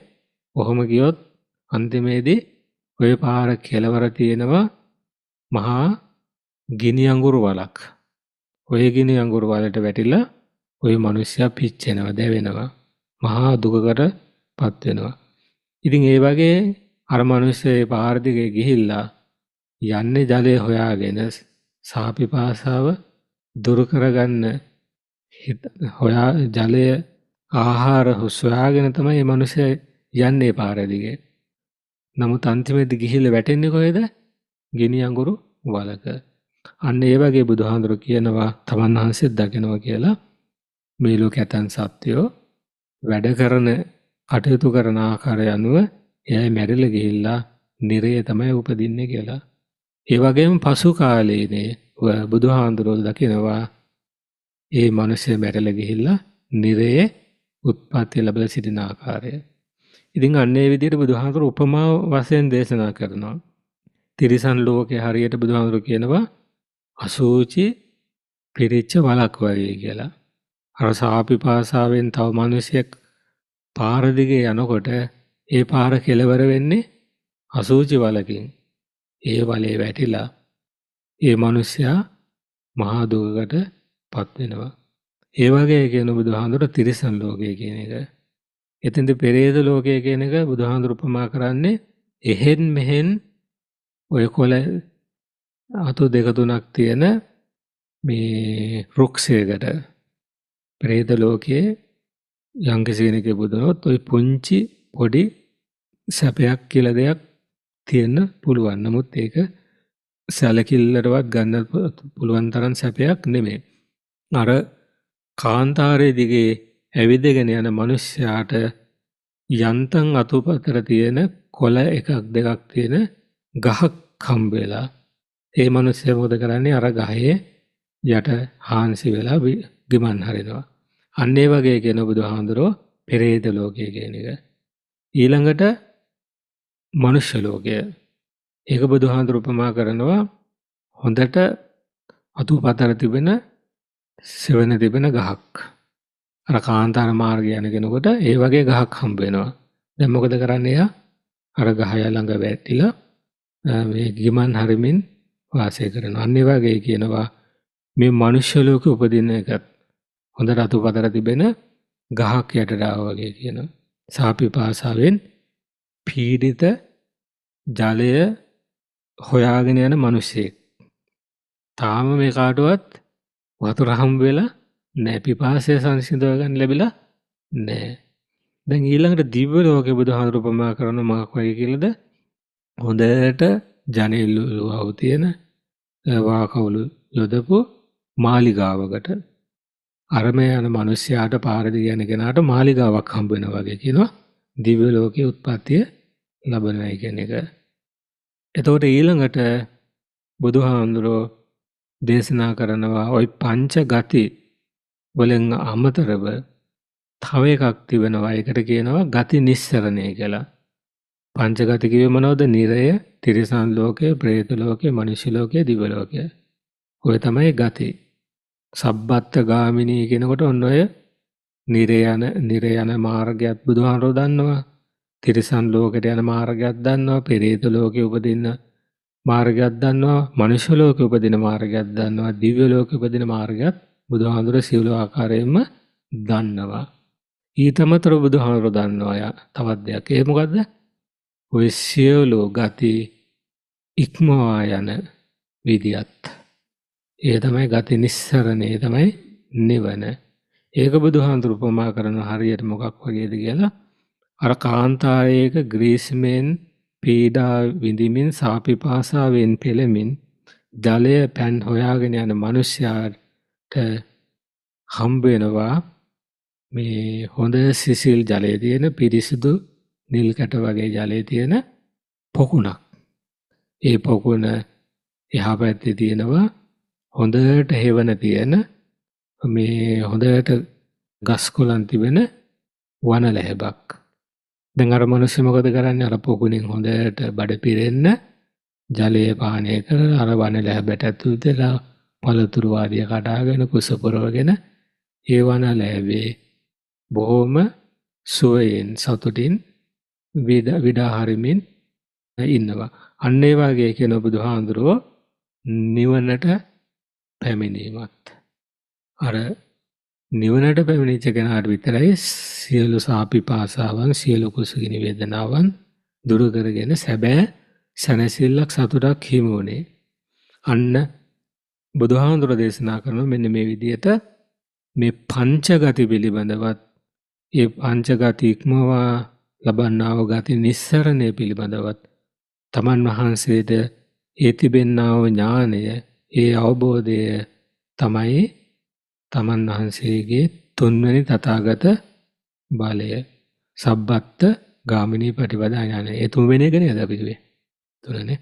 කොහොම ගියොත් අන්තිමේදී ඔය පාර කෙළවර තියෙනවා මහා ගිනි අඟුරු වලක්. ඔය ගිනි අඟුරු වලට වැටිලා ඔය මිනිස්සයා පිච්චෙනවා දැවෙනවා. මහා දුකකට පත් වෙනවා. ඉතින් ඒ වගේ අර මිනිස්සේ පාර දිගේ ගිහිල්ලා යන්නේ ජලය හොයාගෙන සාපිපාසාව දුරු කරගන්න හොයා ජලය ආහාර සොයාගෙන තමයි මේ මිනිස්සු යන්නේ පාර දිගේ. නමුත් අන්තිමේදී ගිහිල්ලා වැටෙන්නේ කොහෙද? ගිනි අඟුරු වලක. අන්න ඒ වගේ බුදුහාඳුර කියනවා තමන් වහන්සේත් දකිනවා කියලා මේ ලෝක ඇතන් සත්‍යෝ වැඩ කරන කටයුතු කරන ආකාරය අනුව එයයි මැරිලා ගිහිල්ලා නිරේ තමයි උපදින්නේ කියලා. ඒ වගේම පසු කාලයේදී බුදුහාඳුරෝ දකිනවා ඒ මිනිස්සු මැරිලා ගිහිල්ලා නිරේ උත්පත්ති ලැබලා සිටින ආකාරය. ඉතින් අන්න ඒ විදිහට බුදුහාඳුර උපමා වශයෙන් දේශනා කරනවා. තිරිසන් ලෝකේ හරියට බුදුහාඳුර කියනවා අසූචි පිරිච්ච වලක් වගේ කියලා. අර සාපිපාසාවෙන් තව මිනිසෙක් පාර දිගේ යනකොට ඒ පාර කෙලවර වෙන්නේ අසූචි වලකින්. ඒ වලේ වැටිලා ඒ මිනිසයා මහා දුකකට පත් වෙනවා. ඒ වගේ කියන බුදුහාඳුර තිරිසන් ලෝකය කියන එක. එතෙන්ද පෙරේත ලෝකය කියන එක බුදුහාඳුර උපමා කරන්නේ එහෙන් මෙහෙන් ඔය කොළ අතු දෙක තුනක් තියෙන මේ රුක්ෂයකට. පෙරේත ලෝකයේ යම්කිසි කෙනෙක් බුදුනොත් ওই පුංචි පොඩි සැපයක් කියලා දෙයක් තියෙන්න පුළුවන්. නමුත් ඒක සැලකිල්ලටවත් ගන්න පුළුවන් තරම් සැපයක් නෙමෙයි. අර කාන්තාරයේ දිගේ ඇවිදගෙන යන මිනිස්යාට යන්තම් අතුපතර තියෙන කොළ එකක් දෙකක් තියෙන ගහක් හම්බ වෙලා ඒ මිනිස්සයා මොකද කරන්නේ? අර ගහේ යට හාන්සි වෙලා ගිමන් හරිනවා. අන්න ඒ වගේ කියන බුදුහාඳුරෝ පෙරේත ලෝකය කියන එක. ඊළඟට මනුෂ්‍ය ලෝකය. ඒක බුදුහාඳුර උපමා කරනවා හොඳට අතුපතර තිබෙන සෙවණ තිබෙන ගහක්. අර කාන්තාර මාර්ගය යන කෙනෙකුට ඒ වගේ ගහක් හම්බ වෙනවා. දැන් මොකද කරන්නේ? එයා අර ගහය ළඟ වැටිලා මේ ගිමන් හරිමින් වාසය කරනවා. අන්න ඒ වගේ කියනවා මේ මනුෂ්‍ය ලෝකෙ උපදින එකත් හොඳට අතුපතර තිබෙන ගහක් යටට ආවා වගේ කියනවා. සාපිපාසාවෙන් පීඩිත ජලය හොයාගෙන යන මිනිසෙක්. තාම මේ කාටවත් වතුර හම්බ වෙලා නැහැ. පිපාසය සංසිඳව ගන්න ලැබිලා නැහැ. දැන් ඊළඟට දිව්‍ය ලෝකේ බුදුහාමුදුර උපමා කරන මොකක් වගේ කියලාද? හොඳට ජනෙලුවව තියෙන වාකවුළු යොදපු මාලිගාවකට අරමේ යන මිනිස්යාට පාරදී යන කෙනාට මාලිගාවක් හම්බ වෙනවා වගේ කියනවා. දිව්‍ය ලෝකයේ උත්පත්තිය ලැබෙනයි කියන එක. එතකොට ඊළඟට බුදුහාමුදුරෝ දේශනා කරනවා ওই පංච ගති වලින් අමතරව තව එකක් තිබෙනවා. ඒකට කියනවා ගති නිස්සරණය කියලා. පංච ගති කිව්වේ මොනවද? නිරය, තිරිසන් ලෝකය, പ്രേත ලෝකය, මනුෂ්‍ය ලෝකය, දිව්‍ය ලෝකය. ඔය තමයි ගති. සබ්බත්ත ගාමිනී කියනකොට ඔන්න ඔය නිරය යන මාර්ගයත් බුදුහාමුදුරෝ දන්නවා. තිරිසන් ලෝකයට යන මාර්ගයක් දන්නවා. പ്രേත ලෝකේ උපදින්න මාර්ගයක් දන්නවා. මනුෂ්‍ය ලෝකේ උපදින මාර්ගයක් දන්නවා. දිව්‍ය ලෝකේ උපදින මාර්ගයත් බුදුහාමුදුරේ සියලු ආකාරයෙන්ම දන්නවා. ඊට අමතරව බුදුහාමුදුරෝ දන්නවා තවත් දෙයක්. ඒ මොකද්ද? ඔය සියලු ගති ඉක්මවා යන විදියත්. ඒ තමයි ගති නිස්සරණේ, තමයි නිවන. ඒක බුදුහාමුදුරු උපමා කරන හරියට මොකක් වගේද කියලා අර කාන්තාරයක ග්‍රීස්මෙන් පීඩා විඳිමින් සාපිපාසාවෙන් පෙළෙමින් ජලය පැන් හොයාගෙන යන මිනිසයාට හම්බ වෙනවා මේ හොඳ සිසිල් ජලයේ තියෙන පිරිසිදු නිල් කැට වගේ ජලයේ තියෙන පොකුණක්. ඒ පොකුණ එහා පැත්තේ තියෙනවා හොඳට හේවන තියෙන මේ හොඳට ගස් කොළන් තිබෙන වන ලැබක්. දැන් අර මිනිස්සු මොකද කරන්නේ? අර පොකුණෙන් හොඳට බඩ පිරෙන්න ජලය පානය කරලා අර වන ලැබට ඇතුළත පළතුරු ආදිය කඩාගෙන කුස පුරවගෙන ඒ වන ලැබේ බොහොම සුවයෙන් සතුටින් විඩා හරිමින් ඉන්නවා. අන්න ඒ වගේ කියන බුදුහාඳුරෝ නිවනට පැමිණීමත්. අර නිවනට පැමිණිච්ච කෙනාට විතරයි සියලු සාපිපාසාවන්, සියලු කුසගිනි වේදනාවන් දුරු කරගෙන සැබෑ සැනසෙල්ලක් සතුටක් හිමි වුණේ. අන්න බුදුහාඳුර දේශනා කරනවා මෙන්න මේ විදිහට මේ පංචගති පිළිබඳවත් ඒ පංචගති ඉක්මවා ලබන්නා වූ ගති නිස්සරණය පිළිබඳවත් තමන් වහන්සේට ඒ තිබෙන්නා වූ ඥානය ඒ අවබෝධය තමයි තමන් වහන්සේගේ තුන්වෙනි තථාගත බලය සබ්බත්ත ගාමිනී ප්‍රතිපදා ඥානය. ඒ තුන්වෙනි එක නේද අපි කිව්වේ? තුනනේ.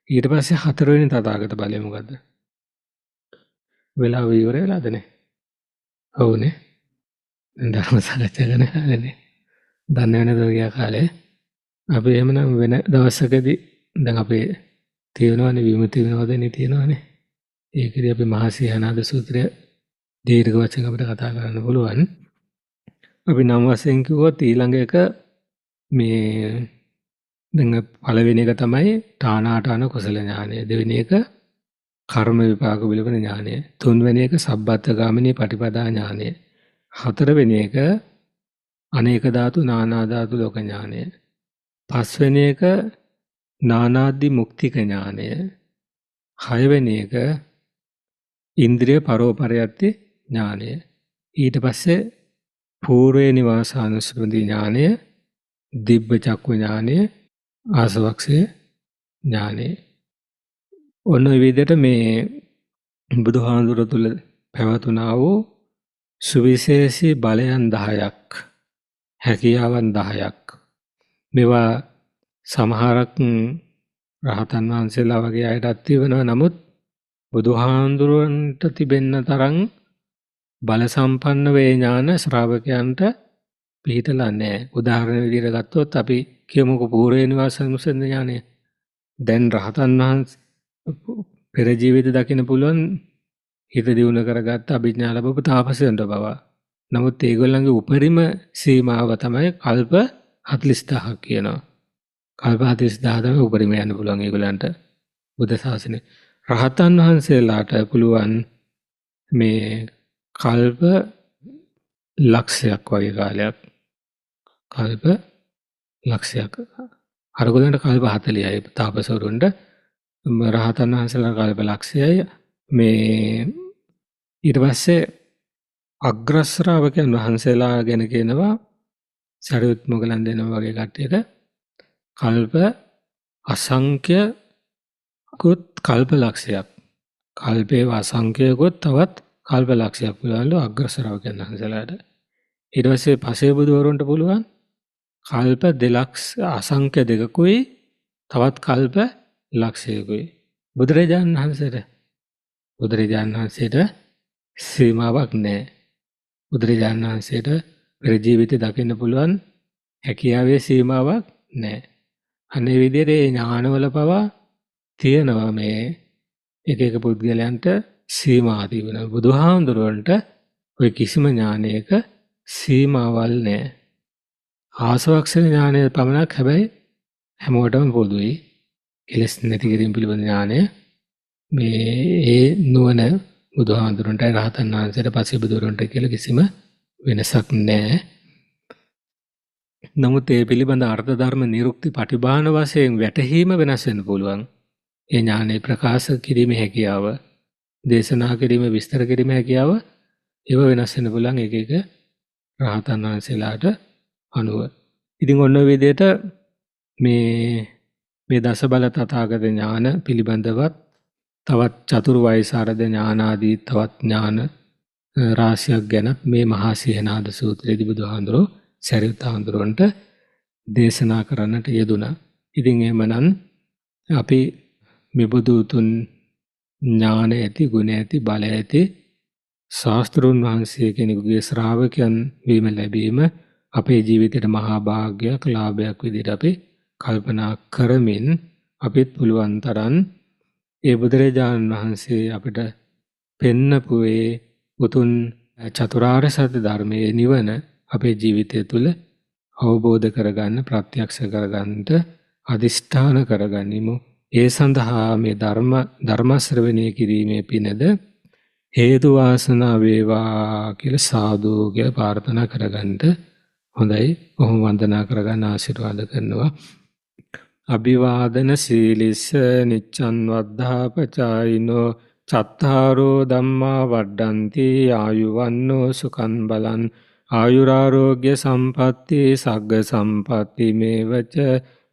ඊට පස්සේ හතරවෙනි තථාගත බලය මොකද්ද? වෙලාව ඉවර වෙලාද නේ? ඔව්නේ. ධර්ම සාකච්ඡා කරන කාලේනේ. දන්නේ නැද්ද ගියා කාලේ? අපි එහෙමනම් වෙන දවසකදී දැන් අපේ තියෙනවානේ විමුක්ති විනෝදනේ තියෙනවානේ. ඒකදී අපි මහා සිහනාද සූත්‍රය දීර්ඝ වචන අපිට කතා කරන්න පුළුවන්. අපි නම් වශයෙන් කිව්වොත් ඊළඟ එක මේ දැන් පළවෙනි එක තමයි තානාටාන කුසල ඥානය. දෙවෙනි එක කර්ම විපාක පිළිබඳ ඥානය. තුන්වෙනි එක සබ්බත් ගාමිනී පටිපදා ඥානය. හතරවෙනි එක අනේක ධාතු නානා ධාතු ලෝක ඥානය. පස්වෙනි එක නානාද්දි මුක්තික ඥානය. හයවෙනි එක ඉන්ද්‍රිය පරෝපරයත්ති ඥානය. ඊට පස්සේ පූර්වේ නිවාසානුස්සති ඥානය, දිබ්බ චක්ඛු ඥානය, ආසවක්ඛය ඥානය. ඔන්න ඔය විදිහට මේ බුදුහාඳුර තුල පැවතුනා වූ සුවිශේෂී බලයන් 10ක්, හැකියාවන් 10ක්. මේවා සමහරක් රහතන් වහන්සේලා වගේ අයටත් තිබෙනවා. නමුත් බුදුහාඳුරන්ට තිබෙන්න තරම් බල සම්පන්න වේ ඥාන ශ්‍රාවකයන්ට පිහිටලා නැහැ. උදාහරණ විදිහට ගත්තොත් අපි කියමුකෝ පූර්ව නිවාසනුසති ඥානය. දැන් රහතන් වහන්සේ පෙර ජීවිත දකින්න පුළුවන් හිත දියුණු කරගත්ත අභිඥා ලැබපු තාපසයන්ට බව. නමුත් ඒගොල්ලන්ගේ උපරිම සීමාව තමයි කල්ප 40000ක් කියනවා. කල්ප 40000 තමයි උපරිම යන්න පුළුවන් ඒගොල්ලන්ට බුද්ධ ශාසනය. රහතන් වහන්සේලාට පුළුවන් මේ කල්ප ලක්ෂයක් වගේ කාලයක්. කල්ප ලක්ෂයක්. අරගොල්ලන්ට කල්ප 40යි තාපසවරුන්ට. රහතන් වහන්සේලා කල්ප ලක්ෂයයි. මේ ඊට පස්සේ අග්‍ර ශ්‍රාවකයන් වහන්සේලා ගැන කියනවා සරියුත් මොගලන් දෙනවා වගේ කට්ටියට කල්ප අසංඛ්‍ය කුත් කල්ප ලක්ෂයක්. කල්පේ අසංඛ්‍යකුත් තවත් කල්ප ලක්ෂයක් පුළුවන්ලු අග්‍ර ශ්‍රාවකයන් වහන්සේලාට. ඊට පස්සේ පසේ බුදුවරුන්ට පුළුවන් කල්ප 2 අසංඛ්‍ය දෙකකුයි තවත් කල්ප ලක්ෂයකුයි. බුදුරජාණන් වහන්සේට සීමාවක් නැහැ. බුදුරජාණන් වහන්සේට පෙර ජීවිතේ දකින්න පුළුවන් හැකියාවේ සීමාවක් නැහැ. අනේ විදිහට ඒ ඥානවල පවා තියෙනවා මේ එක එක පුද්ගලයන්ට සීමා තිබෙනවා. බුදුහාමුදුරුවන්ට ඔය කිසිම ඥානයක සීමාවල් නැහැ. ආසවක්ඛය ඥානය පමණක් හැබැයි හැමෝටම පොදුයි. කෙලස් නැති කිරීම පිළිබඳ ඥානය මේ ඒ නුවණ බුදුහාමුදුරන්ටයි රහතන් වහන්සේට පස්සේ බුදුරන්ට කියලා කිසිම වෙනසක් නැහැ. නමුත් ඒ පිළිබඳ අර්ථ ධර්ම නිරුක්ති පටිභාන වශයෙන් වැටහීම වෙනස් වෙන්න පුළුවන්. ඒ ඥානෙ ප්‍රකාශ කිරීමේ හැකියාව, දේශනා කිරීමේ විස්තර කිරීමේ හැකියාව ඒව වෙනස් වෙන්න පුළුවන් එක එක රහතන් වහන්සේලාට අනුව. ඉතින් ඔන්න ඔය විදිහට මේ දස බල තථාගත ඥාන පිළිබඳවත් තවත් චතුරු වෛසාරද ඥානාදී තවත් ඥාන රාශියක් ගැන මේ මහා සිහනාද සූත්‍රයේදී බුදුහාඳුරෝ සරියුත් හාමුදුරුවන්ට දේශනා කරන්නට යෙදුණා. ඉතින් එහෙමනම් අපි මෙබඳු උතුම් ඥාන ඇති, ගුණ ඇති, බල ඇති ශාස්ත්‍රඥ වහන්සේ කෙනෙකුගේ ශ්‍රාවකයන් වීම ලැබීම අපේ ජීවිතේට මහා භාග්‍යයක්, ලාභයක් විදිහට අපි කල්පනා කරමින් අපිත් පුළුවන් තරම් ඒ බුදුරජාණන් වහන්සේ අපිට පෙන්නපු ඒ උතුම් චතුරාර්ය සත්‍ය ධර්මයේ නිවන අපේ ජීවිතය තුළ අවබෝධ කරගන්න, ප්‍රත්‍යක්ෂ කරගන්නට අදිෂ්ඨාන කරගනිමු. ඒ සඳහා මේ ධර්ම ශ්‍රවණය කිරීමේ පිනද හේතු වාසනා වේවා කියලා සාදු කියලා ප්‍රාර්ථනා කරගන්නට හොඳයි. කොහොම වන්දනා කරගන්න ආශිර්වාද කරනවා. අභිවාදන සීලිස්ස නිච්ඡන් වද්ධාපචායිනෝ චත්තාරෝ ධම්මා වඩ්ඩන්ති ආයුවන්නෝ සුඛං බලං ආයුරාරෝග්‍ය සම්පatti සග්ග සම්පatti මේවච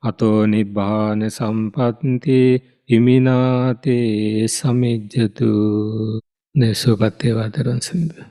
අතෝ නිබ්බාන සම්පatti ඉමිනාතේ සමිජ්ජතු. නේසුපත්තේ වාදරං සමිද